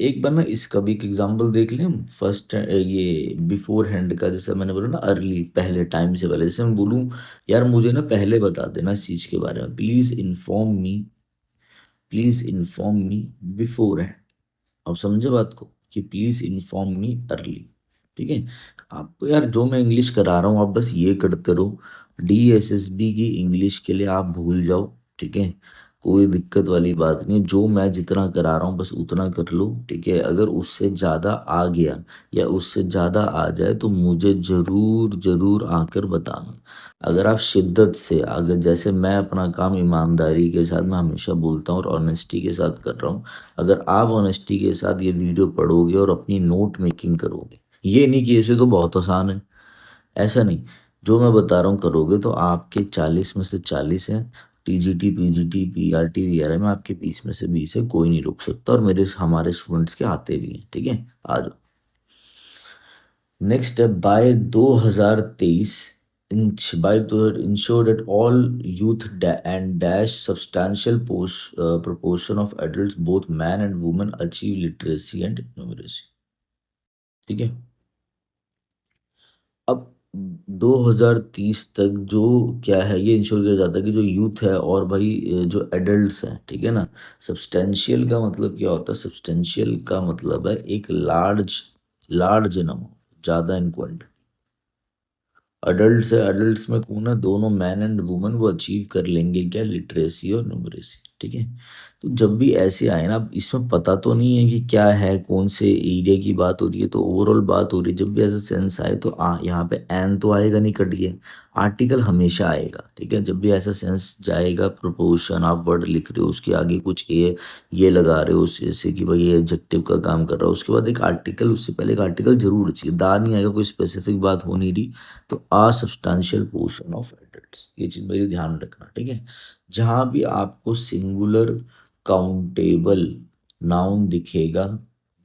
Speaker 1: एक बार ना इसका भी एक एग्जांपल देख लें हम। फर्स्ट ये बिफोर हैंड का, जैसे मैंने बोला ना अर्ली, पहले, टाइम से पहले। जैसे मैं बोलूँ यार मुझे ना पहले बता देना इस चीज़ के बारे में, please inform me before hand. अब समझे बात को, कि प्लीज़ इन्फॉर्म मी अर्ली, ठीक है। आपको यार जो मैं इंग्लिश करा रहा हूँ आप बस ये करते रहो। DSSB की इंग्लिश के लिए आप भूल जाओ, ठीक है। कोई दिक्कत वाली बात नहीं है, जो मैं जितना करा रहा हूँ बस उतना कर लो, ठीक है। अगर उससे ज़्यादा आ गया या उससे ज़्यादा आ जाए तो मुझे ज़रूर ज़रूर आकर बताना। अगर आप शिद्दत से, अगर जैसे मैं अपना काम ईमानदारी के साथ, मैं हमेशा बोलता हूँ, और ऑनेस्टी के साथ कर रहा हूँ, अगर आप ऑनेस्टी के साथ ये वीडियो पढ़ोगे और अपनी नोट मेकिंग करोगे, ये नहीं कि ऐसे तो बहुत आसान है, ऐसा नहीं, जो मैं बता रहा हूँ करोगे तो आपके 40 में से 40 हैं। TGT PGT PRT VRM में आपके 20 में से 20 है, कोई नहीं रोक सकता, और मेरे हमारे स्टूडेंट्स के आते भी हैं, ठीक है। आ जाओ। नेक्स्ट है बाय 2023, इंच बाय दो ensure that all youth and dash substantial proportion of adults both man and women achieve literacy and numeracy, ठीक है। अब 2030 तक जो क्या है, ये इंश्योर किया जाता है कि जो यूथ है और भाई जो एडल्ट्स हैं, ठीक है ना। सब्सटेंशियल का मतलब क्या होता है, सब्सटेंशियल का मतलब है एक लार्ज, लार्ज नंबर, ज़्यादा इन क्वांटिटी। अडल्ट्स है, अडल्ट्स में कौन है, दोनों मैन एंड वुमन, वो अचीव कर लेंगे क्या, लिटरेसी और न्यूमरेसी, ठीक है। तो जब भी ऐसे आए ना, अब इसमें पता तो नहीं है कि क्या है, कौन से एरिया की बात हो रही है, तो ओवरऑल बात हो रही है। जब भी ऐसा सेंस आए तो यहाँ पे एन तो आएगा नहीं, कट गया, आर्टिकल हमेशा आएगा, ठीक है। जब भी ऐसा सेंस जाएगा, प्रोपोर्शन आप वर्ड लिख रहे हो उसके आगे कुछ ये लगा रहे हो जैसे कि भाई ये एडजेक्टिव का काम कर रहा है, उसके बाद एक आर्टिकल, उससे पहले एक आर्टिकल जरूर चाहिए, दा नहीं आएगा, कोई स्पेसिफिक बात हो नहीं रही तो आ सब्सटेंशियल पोर्शन ऑफ एडल्ट्स, ये चीज मेरी ध्यान रखना, ठीक है। जहां भी आपको सिंगुलर काउंटेबल नाउन दिखेगा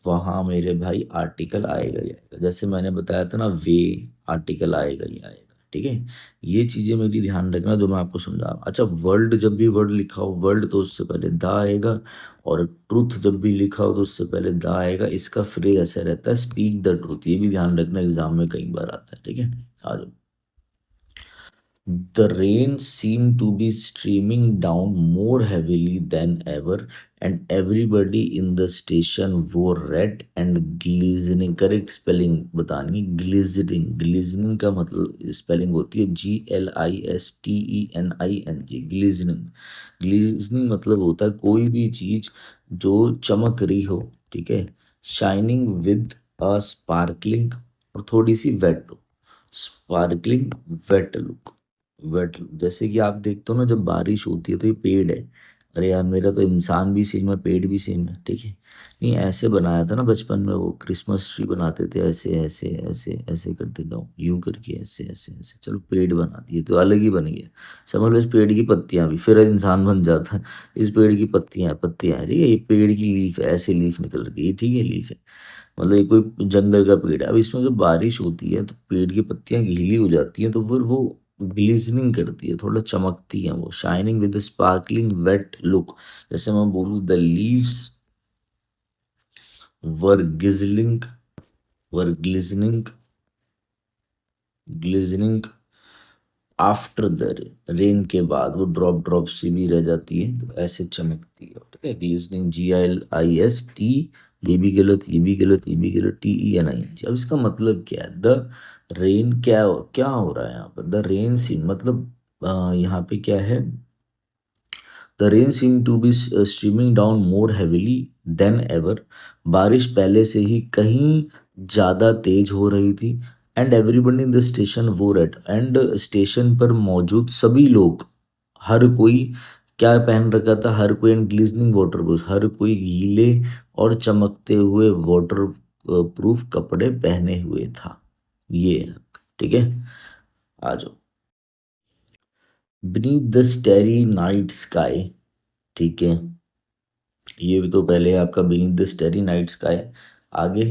Speaker 1: वहां मेरे भाई आर्टिकल आएगा ही आएगा। जैसे मैंने बताया था ना, वे, आर्टिकल आएगा ही आएगा, ठीक है। ये चीजें मेरी ध्यान रखना जो मैं आपको समझा रहा हूं। अच्छा, वर्ल्ड, जब भी वर्ड लिखा हो वर्ल्ड तो उससे पहले दा आएगा, और ट्रुथ जब भी लिखा हो तो उससे पहले दा आएगा। इसका फ्रेज ऐसा रहता है, स्पीक द ट्रूथ, ये भी ध्यान रखना, एग्जाम में कई बार आता है, ठीक है। आ जाओ। The rain seemed to be streaming down more heavily than ever, and everybody in the station wore red and glistening. Correct spelling बतानी, glistening, glistening का मतलब स्पेलिंग होती है GLISTENING, glistening। glistening मतलब होता है कोई भी चीज जो चमक रही हो, ठीक है। शाइनिंग विद अ स्पार्कलिंग, और थोड़ी सी वेट हो, स्पार्कलिंग वेट लुक। वेट, जैसे कि आप देखते हो ना जब बारिश होती है तो ये पेड़ है, अरे यार मेरा तो इंसान भी सेम है, पेड़ भी सेम है, ठीक है। नहीं, ऐसे बनाया था ना बचपन में, वो क्रिसमस ट्री बनाते थे, ऐसे ऐसे ऐसे ऐसे करते जाओ, यूं करके ऐसे ऐसे ऐसे, चलो पेड़ बना दिए तो अलग ही बन गया। समझ लो इस पेड़ की पत्तियां भी, फिर इंसान बन जाता है। इस पेड़ की पत्तियां पत्तियां हैं, ठीक है, ये पेड़ की लीफ है, ऐसे लीफ निकल रही है, ठीक है, लीफ है, मतलब ये कोई जंगल का पेड़ है। अब इसमें जब बारिश होती है तो पेड़ की पत्तियां गीली हो जाती हैं, तो फिर वो ग्लिजनिंग करती है, थोड़ा चमकती है, वो shining with sparkling wet look. जैसे मैं बोलूँ the leaves were glistening, were glistening after the rain, के बाद वो ड्रॉप ड्रॉप सी भी रह जाती है तो ऐसे चमकती है, ठीक है। ग्लिजनिंग GLIST, ये भी गलत, ये भी गलत, ये भी गलत, TENING। अब इसका मतलब क्या है, द रेन, क्या क्या हो रहा है यहाँ पर, द रेन सीन मतलब यहाँ पे क्या है, the rain seem to be streaming down more heavily than ever, बारिश पहले से ही कहीं ज़्यादा तेज हो रही थी। And everybody in the station वो रेड, एंड स्टेशन पर मौजूद सभी लोग, हर कोई क्या पहन रखा था, हर कोई, एंड ग्लिजनिंग वाटर, हर कोई गीले और चमकते हुए वाटर प्रूफ कपड़े पहने हुए था। ये है, ठीक है। आ जाओ। Beneath the starry night sky, ठीक है। ये भी तो पहले है आपका beneath the starry night sky. आगे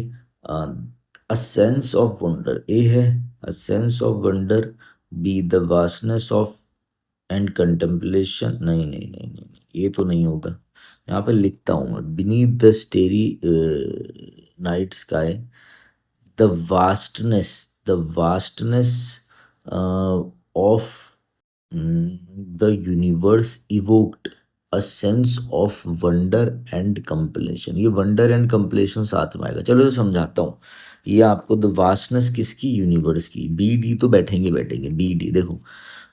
Speaker 1: अ सेंस ऑफ वंडर, ए है अ sense of wonder, be the vastness of and contemplation, नहीं नहीं नहीं नहीं नहीं, ये तो नहीं होगा। यहाँ पे लिखता हूँ मैं, beneath the starry night sky, the vastness, the vastness of the universe evoked a sense of wonder and contemplation. ये वंडर एंड कंप्लेशन साथ में आएगा, चलो तो समझाता हूँ। ये आपको द वास्टनेस किसकी, यूनिवर्स की। बी डी तो बैठेंगे बैठेंगे, बी डी देखो।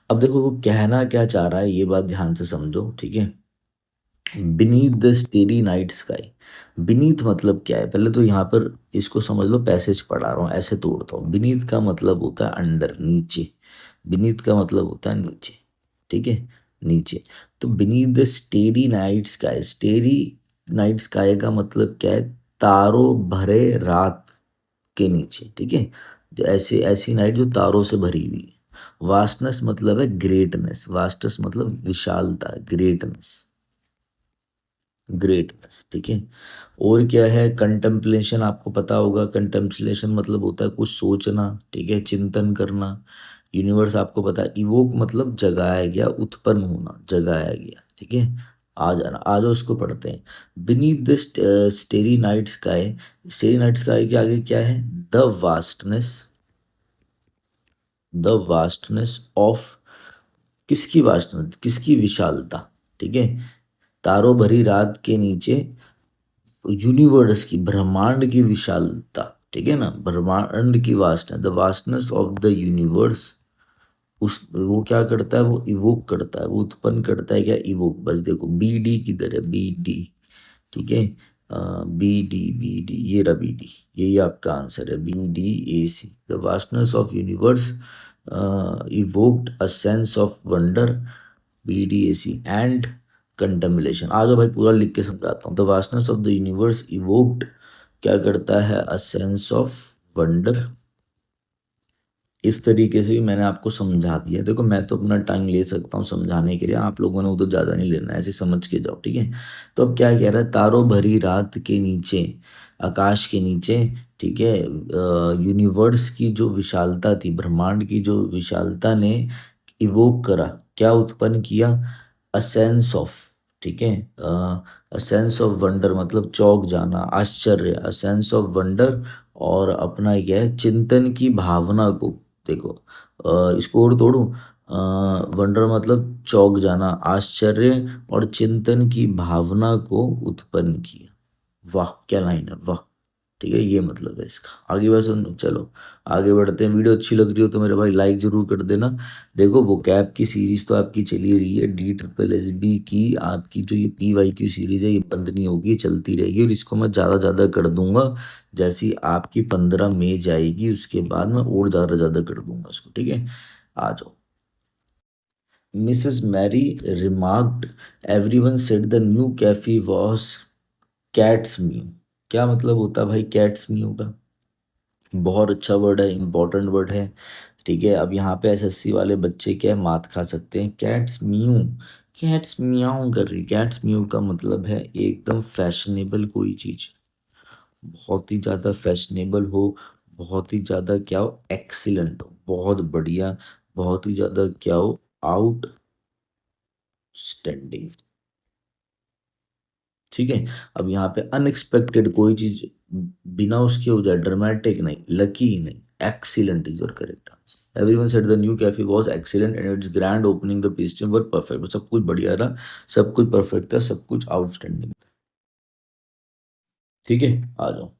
Speaker 1: अब देखो वो कहना क्या चाह रहा है, ये बात ध्यान से समझो, ठीक है। Beneath the starry night sky, beneath मतलब क्या है, पहले तो यहाँ पर इसको समझ लो, पैसेज पढ़ा रहा हूँ ऐसे तोड़ता हूँ। बीनीथ का मतलब होता है अंडर, नीचे। बीनीथ का मतलब होता है नीचे, ठीक है, नीचे। तो beneath the starry night sky, स्टेरी night sky का मतलब क्या है, तारों भरे रात के नीचे, ठीक है। जो ऐसी ऐसी नाइट जो तारों से भरी हुई है। वास्टनेस मतलब है ग्रेटनेस, वास्टनेस मतलब विशालता, ग्रेटनेस, ग्रेटनेस, ठीक है। और क्या है, कंटेम्पलेशन, आपको पता होगा कंटेम्पलेशन मतलब होता है कुछ सोचना, ठीक है, चिंतन करना। यूनिवर्स आपको पता है, इवोक मतलब जगाया गया, उत्पन्न होना, जगाया गया, ठीक है। आ जाना, आ जाओ इसको पढ़ते हैं। Beneath the starry night sky, स्टेरी night sky के आगे क्या है, the vastness, the vastness of, किसकी वास्टनेस, किसकी विशालता, ठीक है। तारों भरी रात के नीचे यूनिवर्स की, ब्रह्मांड की विशालता, ठीक है ना, ब्रह्मांड की vastness, the vastness of the universe. उस वो क्या करता है, वो इवोक करता है, वो उत्पन्न करता है क्या, इवोक। बस देखो बी डी किधर है, बी डी, ठीक है। बी डी, बी डी, ये रहा बी डी, यही आपका आंसर है, B D A C. The vastness of universe evoked a sense of wonder, B D A C and contemplation. आ जाओ भाई पूरा लिख के समझाता हूँ। The vastness of the universe evoked क्या करता है, अ सेंस ऑफ वंडर। इस तरीके से भी मैंने आपको समझा दिया। देखो मैं तो अपना टाइम ले सकता हूँ समझाने के लिए, आप लोगों ने उधर ज़्यादा नहीं लेना है, ऐसे समझ के जाओ, ठीक है। तो अब क्या कह रहा है, तारों भरी रात के नीचे, आकाश के नीचे, ठीक है, यूनिवर्स की जो विशालता थी, ब्रह्मांड की जो विशालता ने इवोक करा, क्या उत्पन्न किया, अ सेंस ऑफ, ठीक है, अ सेंस ऑफ वंडर मतलब चौंक जाना, आश्चर्य, अ सेंस ऑफ वंडर। और अपना यह है चिंतन की भावना को, देखो इसको और तोड़ो, वंडर मतलब चौंक जाना, आश्चर्य और चिंतन की भावना को उत्पन्न किया। वाह क्या लाइन है, वाह, ठीक है, ये मतलब है इसका। आगे बात सुन, चलो आगे बढ़ते हैं। वीडियो अच्छी लग रही हो तो मेरे भाई लाइक जरूर कर देना। देखो वो कैप की सीरीज तो आपकी चली रही है, डी ट्रिपल एस बी की आपकी जो ये पी वाई क्यू सीरीज है, ये बंद नहीं होगी, ये चलती रहेगी। और इसको मैं ज़्यादा ज़्यादा कर दूंगा, जैसी आपकी 15 मई जाएगी उसके बाद मैं और ज़्यादा ज़्यादा कर दूंगा उसको, ठीक है। आ जाओ। Mrs Mary remarked, everyone said the new cafe was cat's meow. क्या मतलब होता है भाई कैट्स म्यू का, बहुत अच्छा वर्ड है, इंपॉर्टेंट वर्ड है, ठीक है। अब यहाँ पे एसएससी वाले बच्चे क्या है, मात खा सकते हैं। कैट्स म्यू, कैट्स म्याऊं कर रही, कैट्स म्यू का मतलब है एकदम फैशनेबल कोई चीज, बहुत ही ज़्यादा फैशनेबल हो, बहुत ही ज़्यादा क्या हो, एक्सीलेंट हो, बहुत बढ़िया, बहुत ही ज़्यादा क्या हो, आउटस्टैंडिंग, ठीक है। अब यहाँ पे अनएक्सपेक्टेड कोई चीज बिना उसके हो जाए, ड्रामेटिक नहीं, लकी नहीं, excellent is your correct answer. Everyone said the new cafe was excellent and it's grand opening the pastry were perfect. सब कुछ बढ़िया था, सब कुछ परफेक्ट था, सब कुछ आउटस्टैंडिंग, ठीक है। आ जाओ।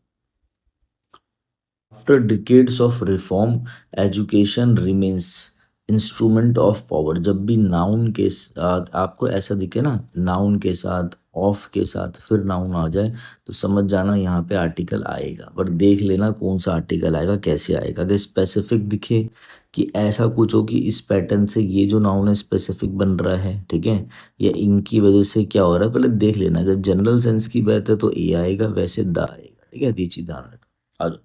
Speaker 1: After decades of reform, education remains instrument of power. जब भी नाउन के साथ आपको ऐसा दिखे ना, नाउन के साथ ऑफ के साथ फिर नाउन आ जाए, तो समझ जाना यहाँ पे आर्टिकल आएगा। बट देख लेना कौन सा आर्टिकल आएगा, कैसे आएगा। अगर स्पेसिफिक दिखे कि ऐसा कुछ हो कि इस पैटर्न से ये जो नाउन है स्पेसिफिक बन रहा है, ठीक है, या इनकी वजह से क्या हो रहा है, पहले देख लेना। अगर जनरल सेंस की बात है तो ए आएगा, वैसे द आएगा, ठीक है, ये चीज ध्यान रखना। आ जाओ।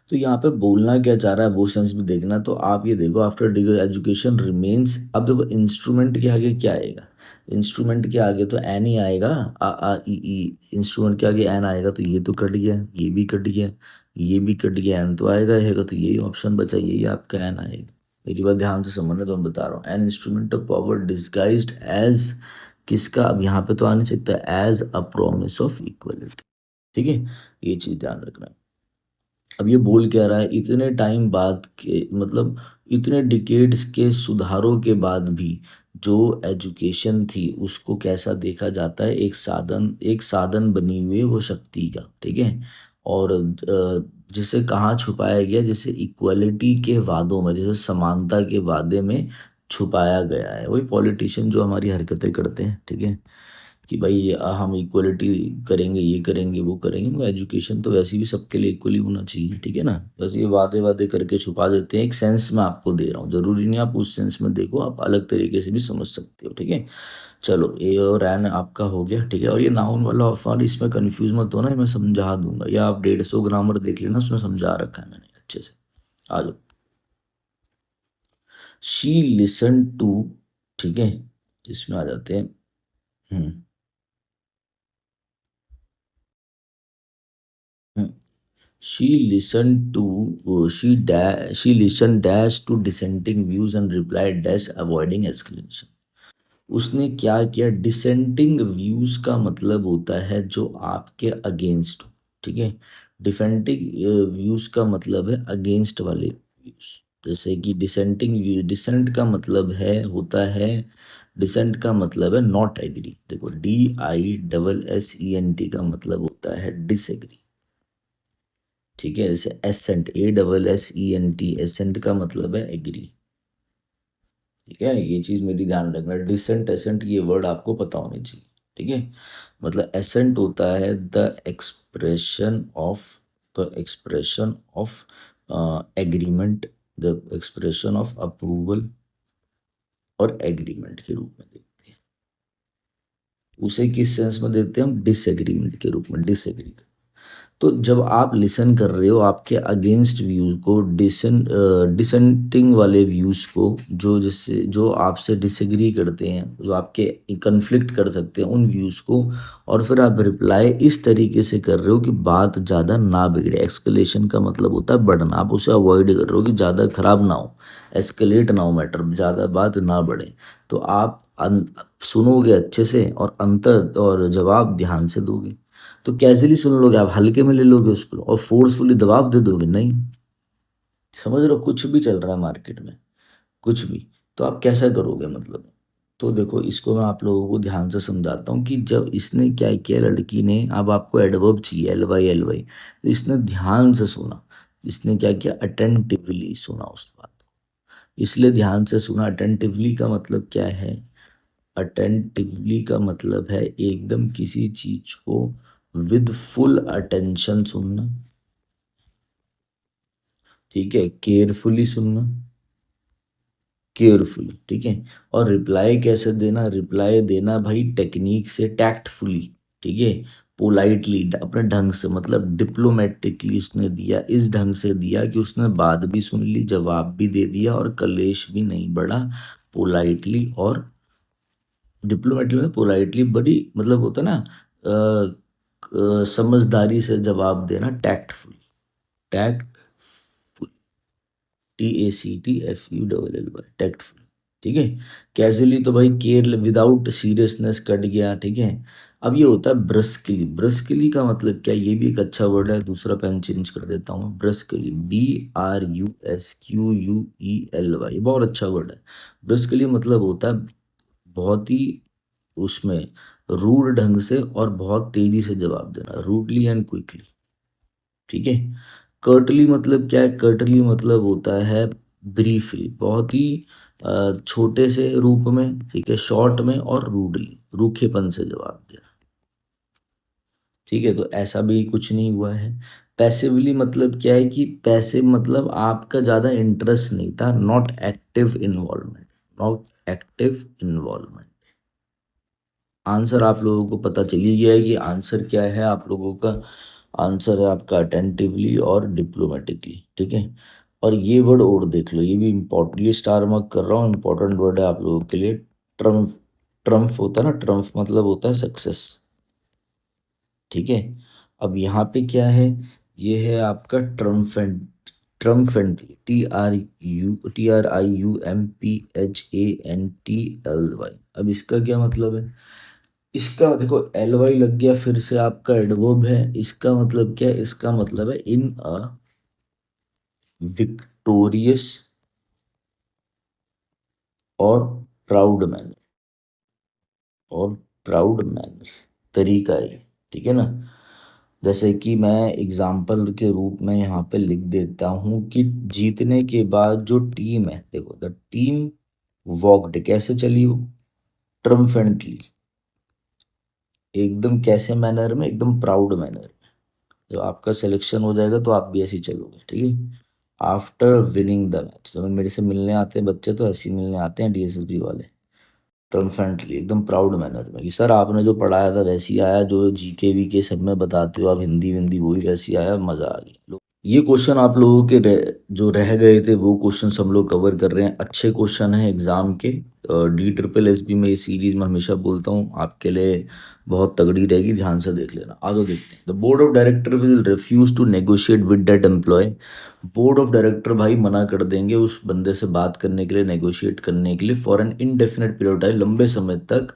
Speaker 1: तो यहाँ पे बोलना क्या चाह रहा है वो सेंस भी देखना। तो आप ये देखो, आफ्टर डिग्री एजुकेशन रिमेन्स, अब देखो इंस्ट्रूमेंट के आगे क्या आएगा, इंस्ट्रूमेंट के आगे तो एन ही आएगा, आ ई, इंस्ट्रूमेंट के आगे एन आएगा, तो ये तो कट गया, ये भी कट गया, ये भी कट गया, एन तो आएगा आएगा, तो यही ऑप्शन बचा, यही आपका एन आएगा। मेरी बात ध्यान से समझना, तो मैं बता रहा हूँ, an instrument of power disguised as किसका, अब यहाँ पे तो आ नहीं सकता, as a promise of equality. ठीक है, ये चीज ध्यान रखना। अब ये बोल क्या रहा है, इतने टाइम बाद के मतलब इतने डिकेड्स के सुधारों के बाद भी जो एजुकेशन थी उसको कैसा देखा जाता है, एक साधन बनी हुई है वो शक्ति का। ठीक है, और जिसे कहाँ छुपाया गया, जैसे इक्वलिटी के वादों में, जैसे समानता के वादे में छुपाया गया है। वही पॉलिटिशियन जो हमारी हरकतें करते हैं, ठीक है, कि भाई हम इक्वलिटी करेंगे, ये करेंगे, वो करेंगे, वो एजुकेशन तो वैसे भी सबके लिए इक्वली होना चाहिए। ठीक है ना, बस ये वादे वादे करके छुपा देते हैं। एक सेंस में आपको दे रहा हूँ, जरूरी नहीं आप उस सेंस में देखो, आप अलग तरीके से भी समझ सकते हो। ठीक है, चलो ए और एन आपका हो गया। ठीक है, और ये नाउन वाला ऑफर, इसमें कंफ्यूज मत होना, मैं समझा दूंगा, या आप 150 ग्रामर देख लेना, उसमें समझा रखा है मैंने अच्छे से। आ जाओ। शी लिसन टू, ठीक है, इसमें आ जाते हैं। हम्म हम्म। She listened to she listened dash to dissenting views and replied dash avoiding escalation। उसने क्या किया, डिसेंटिंग व्यूज का मतलब होता है जो आपके अगेंस्ट हो। ठीक है, डिफेंडिंग व्यूज का मतलब है अगेंस्ट वाले व्यूज। जैसे कि डिसेंटिंग व्यू, डिसेंट का मतलब है होता है, डिसेंट का मतलब है नॉट एग्री। देखो DISSENT का मतलब होता है डिसएग्री। ठीक है, जैसे एसेंट, ASSENT, एसेंट का मतलब है एग्री। ठीक है, ये चीज मेरी ध्यान रखना, डिसेंट एसेंट ये वर्ड आपको पता होने चाहिए। ठीक है, मतलब एसेंट होता है the expression of agreement, the expression of approval और एग्रीमेंट के रूप में देखते हैं। उसे किस सेंस में देते हैं हम, डिसएग्रीमेंट के रूप में, डिसएग्री। तो जब आप लिसन कर रहे हो आपके अगेंस्ट व्यूज को, डिसेंटिंग वाले व्यूज को, जो जिससे जो आपसे डिसएग्री करते हैं, जो आपके कन्फ्लिक्ट कर सकते हैं उन व्यूज को, और फिर आप रिप्लाई इस तरीके से कर रहे हो कि बात ज़्यादा ना बिगड़े। एक्सकलेशन का मतलब होता है बढ़ना, आप उसे अवॉइड कर रहे हो कि ज़्यादा खराब ना हो, एस्केलेट ना हो मैटर, ज़्यादा बात ना बढ़े। तो आप सुनोगे अच्छे से, और अंतर और जवाब ध्यान से दोगे। तो कैजुअली सुन लोगे आप, हल्के में ले लोगे उसको, और फोर्सफुली दबाव दे दोगे नहीं। समझ रहे हो, कुछ भी चल रहा है मार्केट में, कुछ भी, तो आप कैसा करोगे मतलब। तो देखो, इसको मैं आप लोगों को ध्यान से समझाता हूँ कि जब इसने क्या किया, लड़की ने, अब आपको एडवर्ब चाहिए, LY, तो इसने ध्यान से सुना। इसने क्या किया, अटेंटिवली सुना उस बात को। इसलिए ध्यान से सुना, अटेंटिवली का मतलब क्या है, अटेंटिवली का मतलब है एकदम किसी चीज को विद फुल अटेंशन सुनना। ठीक है, केयरफुली सुनना, केयरफुली। ठीक है, और रिप्लाई कैसे देना, रिप्लाई देना भाई टेक्निक से, टैक्टफुली। ठीक है, पोलाइटली, अपने ढंग से, मतलब डिप्लोमेटिकली उसने दिया, इस ढंग से दिया कि उसने बात भी सुन ली, जवाब भी दे दिया, और कलेश भी नहीं बढ़ा। पोलाइटली और डिप्लोमेटिक में पोलाइटली, बड़ी मतलब होता है ना, समझदारी से जवाब देना, टैक्टफुल, टैक्टफुल, TACTFULLY, टैक्टफुल। ठीक है, कैजुअली तो भाई केयर, विदाउट सीरियसनेस कट गया। ठीक है, अब ये होता है ब्रस्कली। ब्रस्कली का मतलब क्या, ये भी एक अच्छा वर्ड है, दूसरा पेन चेंज कर देता हूँ, ब्रस्कली, BRUSQUELY, बहुत अच्छा वर्ड है। ब्रस्कली मतलब होता है बहुत ही, उसमें रूड ढंग से और बहुत तेजी से जवाब देना, रूडली एंड क्विकली। ठीक है, कर्टली मतलब क्या है, कर्टली मतलब होता है ब्रीफली, बहुत ही छोटे से रूप में, ठीक है, शॉर्ट में, और रूडली, रूखेपन से जवाब देना। ठीक है, तो ऐसा भी कुछ नहीं हुआ है। पैसिवली मतलब क्या है, कि पैसिव मतलब आपका ज्यादा इंटरेस्ट नहीं था, not active involvement, not active involvement. Answer आप लोगों को पता चली गया है कि आंसर क्या है आप लोगों का। आंसर है आपका अटेंटिवली और डिप्लोमेटिकली, ठीक है। और ये वर्ड और देख लो, ये भी इम्पोर्टेंट, ये स्टार मार्क कर रहा हूँ, इम्पोर्टेंट वर्ड है आप लोगों के लिए। ट्रम्फ, ट्रम्फ होता है ना, ट्रम्फ मतलब होता है सक्सेस, ठीक है। अब यहाँ पे क्या है, ये है आपका ट्रम्फेंट, ट्रम्फेंटली, TRIUMPHANTLY। अब इसका क्या मतलब है, इसका देखो एल वाई लग गया, फिर से आपका एडवर्ब है। इसका मतलब क्या है, इसका मतलब है इन अ विक्टोरियस और प्राउड मैनर, और प्राउड मैनर तरीका है, ठीक है ना। जैसे कि मैं एग्जाम्पल के रूप में यहाँ पे लिख देता हूँ कि जीतने के बाद जो टीम है, देखो द टीम वॉकड, कैसे चली वो, ट्रम्फेंटली, एकदम कैसे मैनर में, एकदम प्राउड मैनर। जब आपका सिलेक्शन हो जाएगा तो आप भी ऐसे ही चलोगे, ठीक है। आफ्टर विनिंग द मैच, जब मेरे से मिलने आते हैं बच्चे तो ऐसे ही मिलने आते हैं डीएसएसबी वाले, ट्रम्फेंटली, एकदम प्राउड मैनर में कि सर आपने जो पढ़ाया था वैसे ही आया, जो जीके वीके सब में बताते हो आप, हिंदी विंदी वो भी वैसे ही आया, मज़ा आ गया। ये क्वेश्चन आप लोगों के जो रह गए थे वो क्वेश्चन हम लोग कवर कर रहे हैं, अच्छे क्वेश्चन हैं एग्जाम के। DSSB में, इस सीरीज में हमेशा बोलता हूँ आपके लिए बहुत तगड़ी रहेगी, ध्यान से देख लेना। आगे देखते हैं, the board of director will refuse to negotiate with that employee. Board of director भाई मना कर देंगे उस बंदे से बात करने के लिए, नेगोशिएट करने के लिए, for an indefinite period time, लंबे समय तक।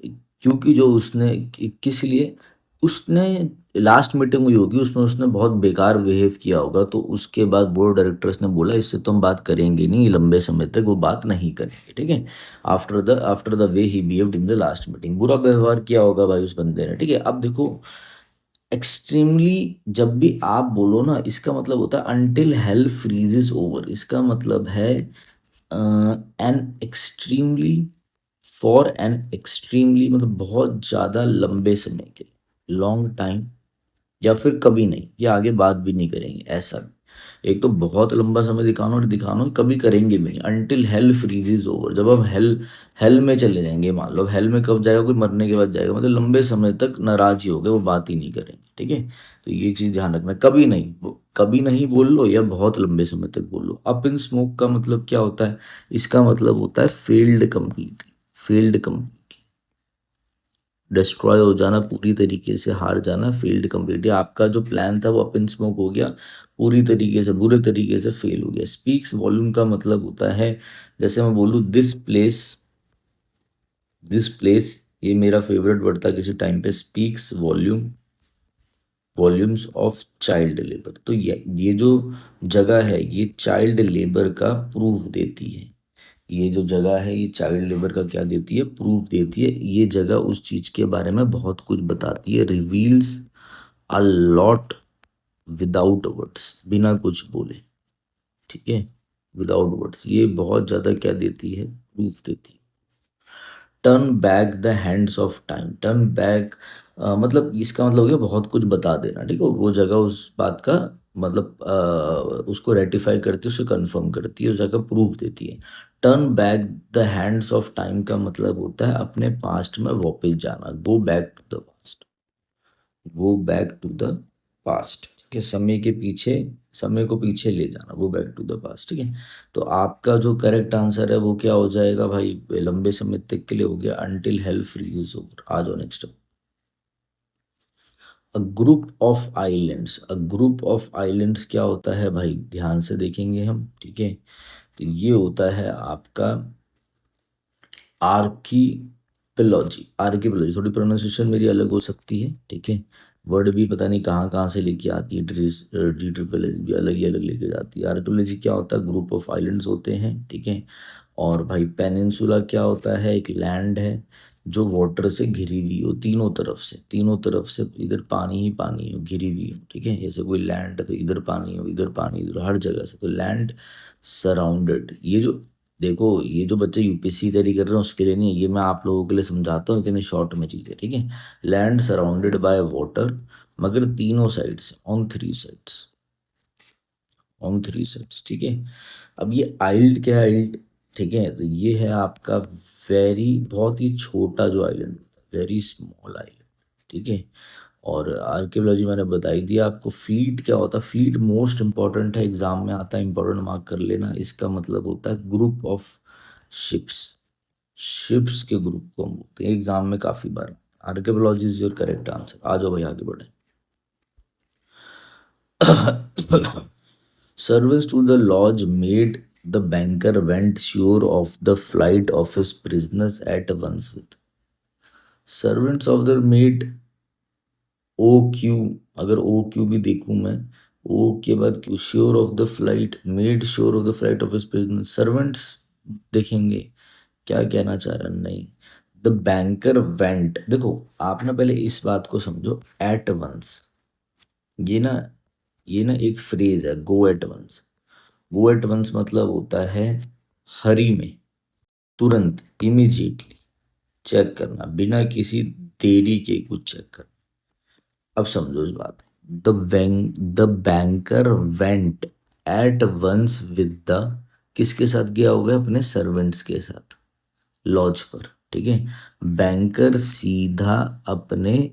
Speaker 1: क्योंकि जो उसने किस लिए, उसने लास्ट मीटिंग हुई होगी उसमें उसने बहुत बेकार बिहेव किया होगा, तो उसके बाद बोर्ड डायरेक्टर्स ने बोला इससे तो हम बात करेंगे नहीं, लंबे समय तक वो बात नहीं करेंगे, ठीक है। After the way he behaved in the last meeting, बुरा व्यवहार किया होगा भाई उस बंदे ने, ठीक है। अब देखो एक्सट्रीमली, जब भी आप बोलो ना, इसका मतलब होता है अनटिल हेल फ्रीजेस ओवर, इसका मतलब है an extremely, for an extremely मतलब बहुत ज़्यादा लंबे समय के, लॉन्ग टाइम, या फिर कभी नहीं, या आगे बात भी नहीं करेंगे, ऐसा भी। एक तो बहुत लंबा समय दिखाना, और दिखाना कभी करेंगे भी नहीं, अनटिल हेल फ्रीजेज ओवर, जब हम हेल, हेल में चले जाएंगे, मान लो हेल में कब जाएगा, कोई मरने के बाद जाएगा, मतलब लंबे समय तक नाराज ही हो गए, वो बात ही नहीं करेंगे, ठीक है। तो ये चीज़ ध्यान रखना, कभी नहीं, कभी नहीं बोल लो या बहुत लंबे समय तक बोल लो। अप इन स्मोक का मतलब क्या होता है, इसका मतलब होता है failed completely, failed completely, destroy हो जाना, पूरी तरीके से हार जाना, फेल्ड कंप्लीटली, आपका जो प्लान था वो अप इन स्मोक हो गया, पूरी तरीके से बुरे तरीके से फेल हो गया। स्पीक्स वॉल्यूम का मतलब होता है, जैसे मैं बोलूँ दिस प्लेस, दिस प्लेस, ये मेरा फेवरेट वर्ड था किसी टाइम पे, speaks volume, volumes of child labour, तो ये जो जगह है ये चाइल्ड लेबर का प्रूफ देती है, ये जो जगह है ये चाइल्ड लेबर का क्या देती है, प्रूफ देती है, ये जगह उस चीज के बारे में बहुत कुछ बताती है, reveals a lot without words, बिना कुछ बोले, ठीक है, विदाउट वर्ड्स, ये बहुत ज्यादा क्या देती है, प्रूफ देती है। Turn back the hands of time, turn back मतलब इसका मतलब हो गया बहुत कुछ बता देना, ठीक है, वो जगह उस बात का मतलब उसको रेटिफाई करती है, उसे कंफर्म करती है, उस जगह प्रूफ देती है। Turn back the hands of time का मतलब होता है अपने पास्ट में वापस जाना, go back to the past, go back to the past, ठीक है, समय के पीछे, समय को पीछे ले जाना, go back to the past, ठीक है। तो आपका जो करेक्ट आंसर है वो क्या हो जाएगा भाई, लंबे समय तक के लिए हो गया until health free use over. आ जाओ next. A group of islands, a group of islands क्या होता है भाई, ध्यान से देखेंगे हम, ठीक है। तो ये होता है आपका आर्कीपेलॉजी, आर्कीपेलॉजी, थोड़ी प्रोनाउंसिएशन मेरी अलग हो सकती है, ठीक है, वर्ड भी पता नहीं कहाँ कहाँ से लेके आती है, DSSB भी अलग ही अलग लेके जाती है। आर्कियोलॉजी क्या होता है, ग्रुप ऑफ आइलैंड्स होते हैं, ठीक है। और भाई पेनिनसुला क्या होता है, एक लैंड है जो वाटर से घिरी हुई हो, तीनों तरफ से, तीनों तरफ से इधर पानी ही पानी हो, घिरी हुई हो, ठीक है, जैसे कोई लैंड है तो इधर पानी हो, इधर पानी, इधर हर जगह से, तो लैंड सराउंडेड। ये जो देखो, ये जो बच्चे यूपीएससी तैयारी कर रहे हैं उसके लिए नहीं, ये मैं आप लोगों के लिए समझाता हूँ इतने शॉर्ट में चीज़ें, ठीक है। लैंड सराउंडेड बाय वाटर, मगर तीनों साइड से, on three sides, on three sides, ठीक है। अब ये आइल्ड क्या है, आइल्ड, ठीक है, तो ये है आपका वेरी, बहुत ही छोटा जो आइलैंड, वेरी स्मॉल आइलैंड, ठीक है। और आर्कियोलॉजी मैंने बताई दिया आपको। फ्लीट क्या होता है? फ्लीट मोस्ट इंपॉर्टेंट है, एग्जाम में आता है, इंपॉर्टेंट मार्क कर लेना। इसका मतलब होता है ग्रुप ऑफ शिप्स। शिप्स के ग्रुप को हम बोलते हैं, एग्जाम में काफी बार। Archaeology is your correct answer. आ जाओ भाई आगे बढ़े। Servants to the lodge made the banker went sure of the flight of his prisoners at once with servants of the made O Q. अगर ओ क्यू भी देखूं मैं, O के बाद Q, sure of the flight, made sure of the flight of his prisoner. Servants देखेंगे क्या कहना चाह रहा है? नहीं, द बैंकर वेंट। देखो आप ना पहले इस बात को समझो, एट वंस, ये ना ये ना एक फ्रेज है, go at once. Go at once मतलब होता है हरी में, तुरंत, इमीजिएटली चेक करना, बिना किसी देरी के कुछ चेक करना। अब समझो इस बात। The banker went at once with the, किसके साथ गया होगा? अपने सर्वेंट्स के साथ लॉज पर, ठीक है। बैंकर सीधा अपने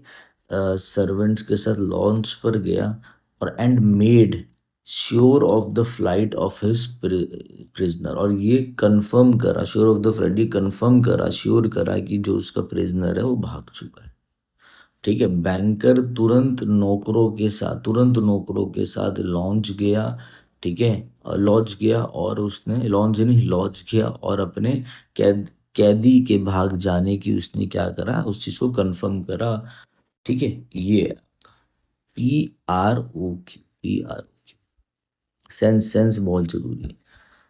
Speaker 1: सर्वेंट्स के साथ लॉन्च पर गया, और and made sure of the flight of his prisoner, और ये कंफर्म करा, श्योर ऑफ द फ्लाइट, ये कंफर्म करा, श्योर करा कि जो उसका प्रिजनर है वो भाग चुका है, ठीक है। बैंकर तुरंत नौकरों के साथ लॉन्च गया, ठीक है, लॉन्च गया, और उसने लॉन्च नहीं लॉन्च किया, और अपने कैदी के भाग जाने की उसने क्या करा, उस चीज को कंफर्म करा, ठीक है। ये P R O Q, P R O Q, sense, sense बहुत जरूरी है।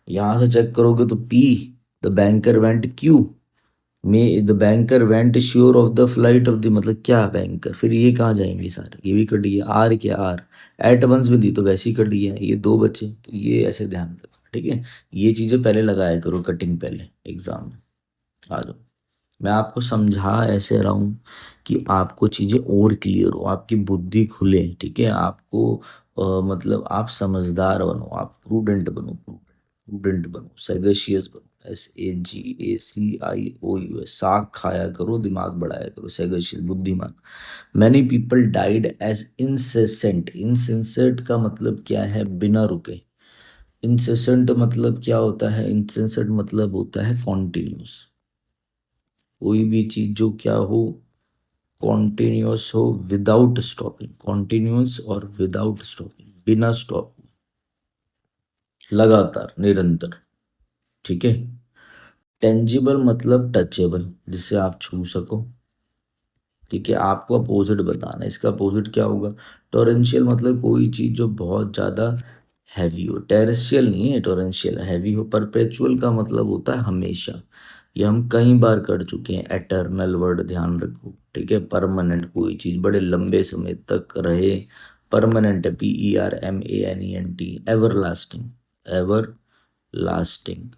Speaker 1: यहां से चेक करोगे तो P, the banker went, Q, made the banker went sure of the flight of the, मतलब क्या बैंकर, फिर ये कहाँ जाएंगे सारे, ये भी कट गया। आर क्या, आर एट वंस में दी तो वैसे ही कट गया, ये दो बचे, तो ये ऐसे ध्यान रखो, ठीक है। ये चीजें पहले लगाया करो कटिंग पहले एग्जाम में। आ जाओ, मैं आपको समझा ऐसे रहा हूँ कि आपको चीजें और क्लियर हो, आपकी बुद्धि खुले, ठीक है। आपको मतलब आप समझदार बनो, आप प्रूडेंट बनो, प्रूडेंट बनो, सैगशियस बनो, SAGACIOUS, साग खाया करो, दिमाग बढ़ाया करो, सैगशियस बुद्धिमान। Many people died as incessant. Incessant का मतलब क्या है? बिना रुके। इंसेसेंट मतलब क्या होता है? इंसेसेंट मतलब होता है कॉन्टिन्यूस। कोई भी चीज जो क्या हो, कॉन्टिन्यूस हो, विदाउट स्टॉपिंग, कॉन्टिन्यूस और विदाउट स्टॉपिंग, बिना स्टॉप, लगातार, निरंतर, ठीक है। टेंजिबल मतलब टचेबल, जिसे आप छू सको, ठीक है। आपको अपोजिट बताना है, इसका अपोजिट क्या होगा? टोरेंशियल मतलब कोई चीज जो बहुत ज्यादा हैवी हो, टेरेस्ट्रियल नहीं है, टोरेंशियल हैवी हो। परपेचुअल का मतलब होता है हमेशा, ये हम कई बार कर चुके हैं। एटर्नल वर्ड ध्यान रखो, ठीक है। परमानेंट कोई चीज बड़े लंबे समय तक रहे, परमानेंट है, PERMANENT। Ever lasting, ever lasting,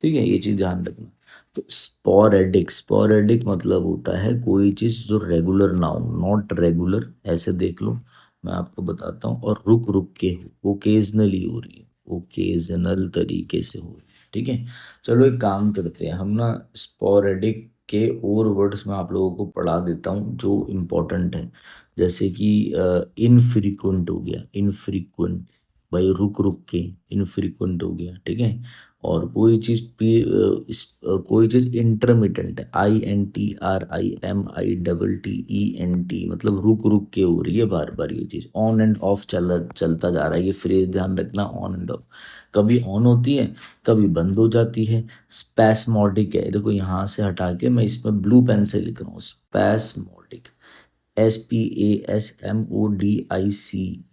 Speaker 1: ठीक है, ये चीज ध्यान रखना। तो स्पोरेडिक, स्पोरेडिक मतलब होता है कोई चीज जो रेगुलर ना हो, नॉट रेगुलर, ऐसे देख लो, मैं आपको बताता हूँ। और रुक रुक के हो, ओकेजनली हो रही है, ओकेजनल तरीके से हो रही है, ठीक है। चलो एक काम करते हैं हम ना, स्पोरेडिक के और वर्ड्स में आप लोगों को पढ़ा देता हूँ जो इम्पोर्टेंट है। जैसे कि इनफ्रीक्वेंट हो गया, इनफ्रीक्वेंट, भाई रुक रुक के, इनफ्रीक्वेंट हो गया, ठीक है। और कोई चीज इंटरमिटेंट है, INTRIMITENT, मतलब रुक रुक के हो रही है बार बार। ये चीज ऑन एंड ऑफ चलता जा रहा है, ये फ्रेज ध्यान रखना, ऑन एंड ऑफ, कभी ऑन होती है, कभी बंद हो जाती है। स्पैस्मोडिक है, देखो यहाँ से हटा के मैं इसमें ब्लू पेन से लिख रहा हूँ, स्पैस्मोडिक, SPASMODIC।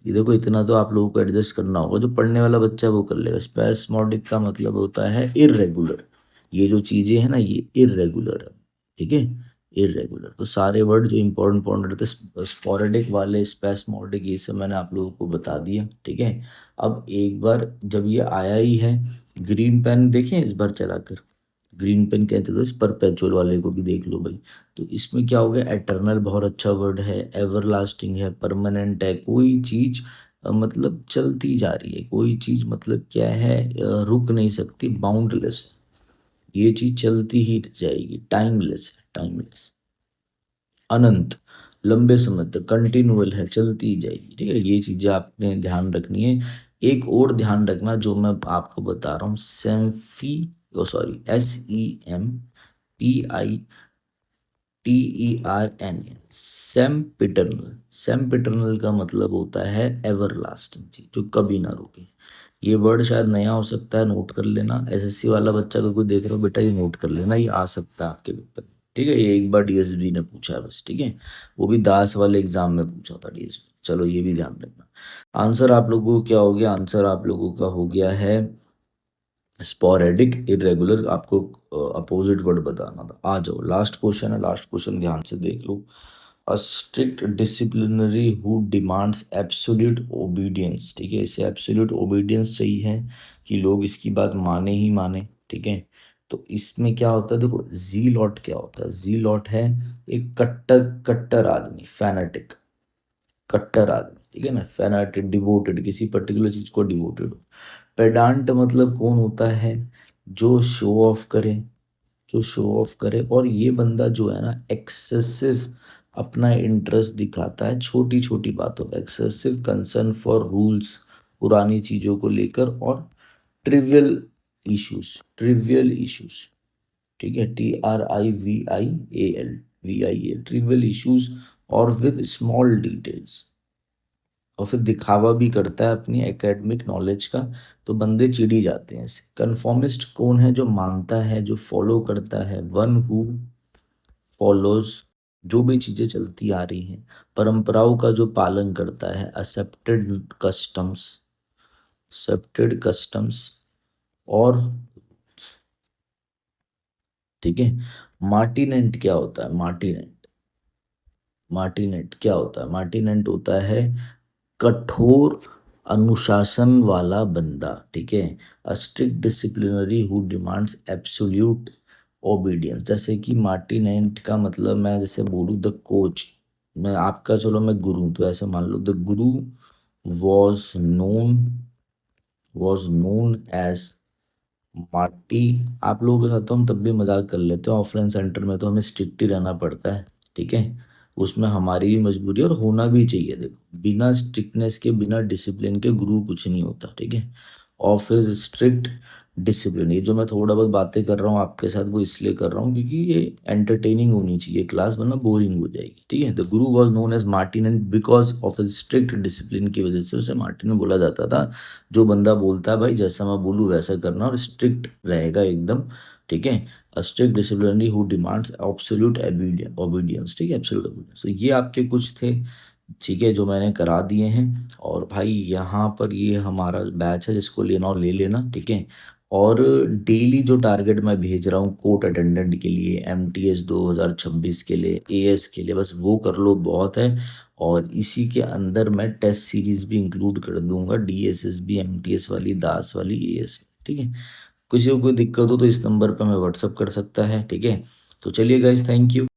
Speaker 1: ये देखो, इतना तो आप लोगों को एडजस्ट करना होगा, जो पढ़ने वाला बच्चा है वो कर लेगा। स्पैस्मोडिक का मतलब होता है इररेगुलर, ये जो चीजें हैं ना ये इररेगुलर है, ठीक है, इररेगुलर। तो सारे वर्ड जो इंपॉर्टेंट इंपॉर्टेंट रहते हैं, स्पोरेडिक वाले, स्पैस्मोडिक, ये सब मैंने आप लोगों को बता दिया, ठीक है। अब एक बार जब ये आया ही है, ग्रीन पेन देखें इस बार चलाकर, ग्रीन पेन कहते तो इस परपेचुअल वाले को भी देख लो भाई। तो इसमें क्या हो गया? एटर्नल बहुत अच्छा वर्ड है, एवरलास्टिंग है, परमानेंट है, कोई चीज मतलब चलती जा रही है, कोई चीज मतलब क्या है, रुक नहीं सकती, बाउंडलेस, ये चीज चलती ही जाएगी, टाइमलेस है, टाइमलेस, अनंत। लंबे समय तक, कंटिन्यूअल है, चलती जाएगी, ठीक है। ये चीज़ें आपने ध्यान रखनी है। एक और ध्यान रखना जो मैं आपको बता रहा हूँ, सेम्फी, ओ सॉरी, SEMPITERN, सेम्पिटर्नल। सेम्पिटर्नल का मतलब होता है एवरलास्टिंग चीज, जो कभी ना रुके। ये वर्ड शायद नया हो सकता है, नोट कर लेना। एसएससी वाला बच्चा अगर कोई देख रहा हो बेटा, ये नोट कर लेना, ये आ सकता है आपके पेपर में, ठीक है। ये एक बार डीएसबी ने पूछा है बस, ठीक है। वो भी दास वाले एग्जाम में पूछा था डीएसबी, चलो ये भी ध्यान रखना। आंसर आप लोगों को क्या हो गया? आंसर आप लोगों का हो गया है स्पोरेडिक इरेगुलर। आपको अपोजिट वर्ड बताना था। आ जाओ, लास्ट क्वेश्चन है, लास्ट क्वेश्चन ध्यान से देख लो। A strict disciplinary who demands absolute obedience, ठीक है। इसे एब्सोल्यूट ओबीडियंस चाहिए है कि लोग इसकी बात माने ही माने, ठीक है। तो इसमें क्या होता है, देखो जी लॉट क्या होता है। जी लॉट है एक कट्टर कट्टर आदमी, फैनेटिक, कट्टर आदमी, ठीक है ना। फैनेटिक, डिवोटेड, किसी पर्टिकुलर चीज को डिवोटेड हो। पेडांट मतलब कौन होता है? जो शो ऑफ करे, जो शो ऑफ करे। और ये बंदा जो है ना, एक्सेसिव अपना इंटरेस्ट दिखाता है छोटी छोटी बातों पे, एक्सेसिव कंसर्न फॉर रूल्स, पुरानी चीजों को लेकर, और ट्रिवियल इश्यूज, ट्रिवियल इश्यूज, ठीक है। TRIVIAL, ट्रिवियल इश्यूज, और विद स्मॉल डिटेल्स। और फिर दिखावा भी करता है अपनी एकेडमिक नॉलेज का, तो बंदे चिढ़ ही जाते हैं इससे। कन्फॉर्मिस्ट कौन है? जो मानता है, जो फॉलो करता है, वन हु फॉलोज, जो भी चीजें चलती आ रही हैं, परंपराओं का जो पालन करता है, एक्सेप्टेड कस्टम्स और, ठीक है। मार्टिनेंट क्या होता है? मार्टिनेंट क्या होता है? मार्टिनेंट होता है कठोर अनुशासन वाला बंदा, ठीक है। अ strict disciplinary who demands absolute obedience. जैसे कि मार्टिनेंट का मतलब, मैं जैसे बोलूँ द कोच, मैं आपका, चलो मैं गुरु हूं, तो ऐसे मान लो the guru was known was known as Marty. आप लोगों के साथ तो हम तब भी मजाक कर लेते हैं, ऑफलाइन सेंटर में तो हमें स्ट्रिक्ट ही रहना पड़ता है, ठीक है। उसमें हमारी भी मजबूरी है और होना भी चाहिए। देखो, बिना स्ट्रिक्टनेस के, बिना डिसिप्लिन के गुरु कुछ नहीं होता, ठीक है। ऑफिस स्ट्रिक्ट डिसिप्लिन, ये जो मैं थोड़ा बहुत बातें कर रहा हूँ आपके साथ, वो इसलिए कर रहा हूँ क्योंकि ये एंटरटेनिंग होनी चाहिए क्लास, वरना बोरिंग हो जाएगी, ठीक है। The guru was known as Martin and because of his strict discipline की वजह से उसे मार्टिन बोला जाता था। जो बंदा बोलता है भाई जैसा मैं बोलूँ वैसा करना, और स्ट्रिक्ट रहेगा एकदम, ठीक है। अ strict disciplinary who demands absolute obedience, ठीक है, एब्सोल्यूट ओबीडियंस। तो ये आपके कुछ थे, ठीक है, जो मैंने करा दिए हैं। और भाई यहाँ पर ये हमारा बैच है, जिसको लेना हो ले लेना, ठीक है। और डेली जो टारगेट मैं भेज रहा हूँ कोर्ट अटेंडेंट के लिए, MTS 2026 के लिए, AS के लिए, बस वो कर लो, बहुत है। और इसी के अंदर मैं टेस्ट सीरीज भी इंक्लूड कर दूंगा, DSSB MTS वाली, दास वाली, AS, ठीक है। किसी को कोई दिक्कत हो तो इस नंबर पर मैं व्हाट्सअप कर सकता है, ठीक है। तो चलिए गाइज, थैंक यू।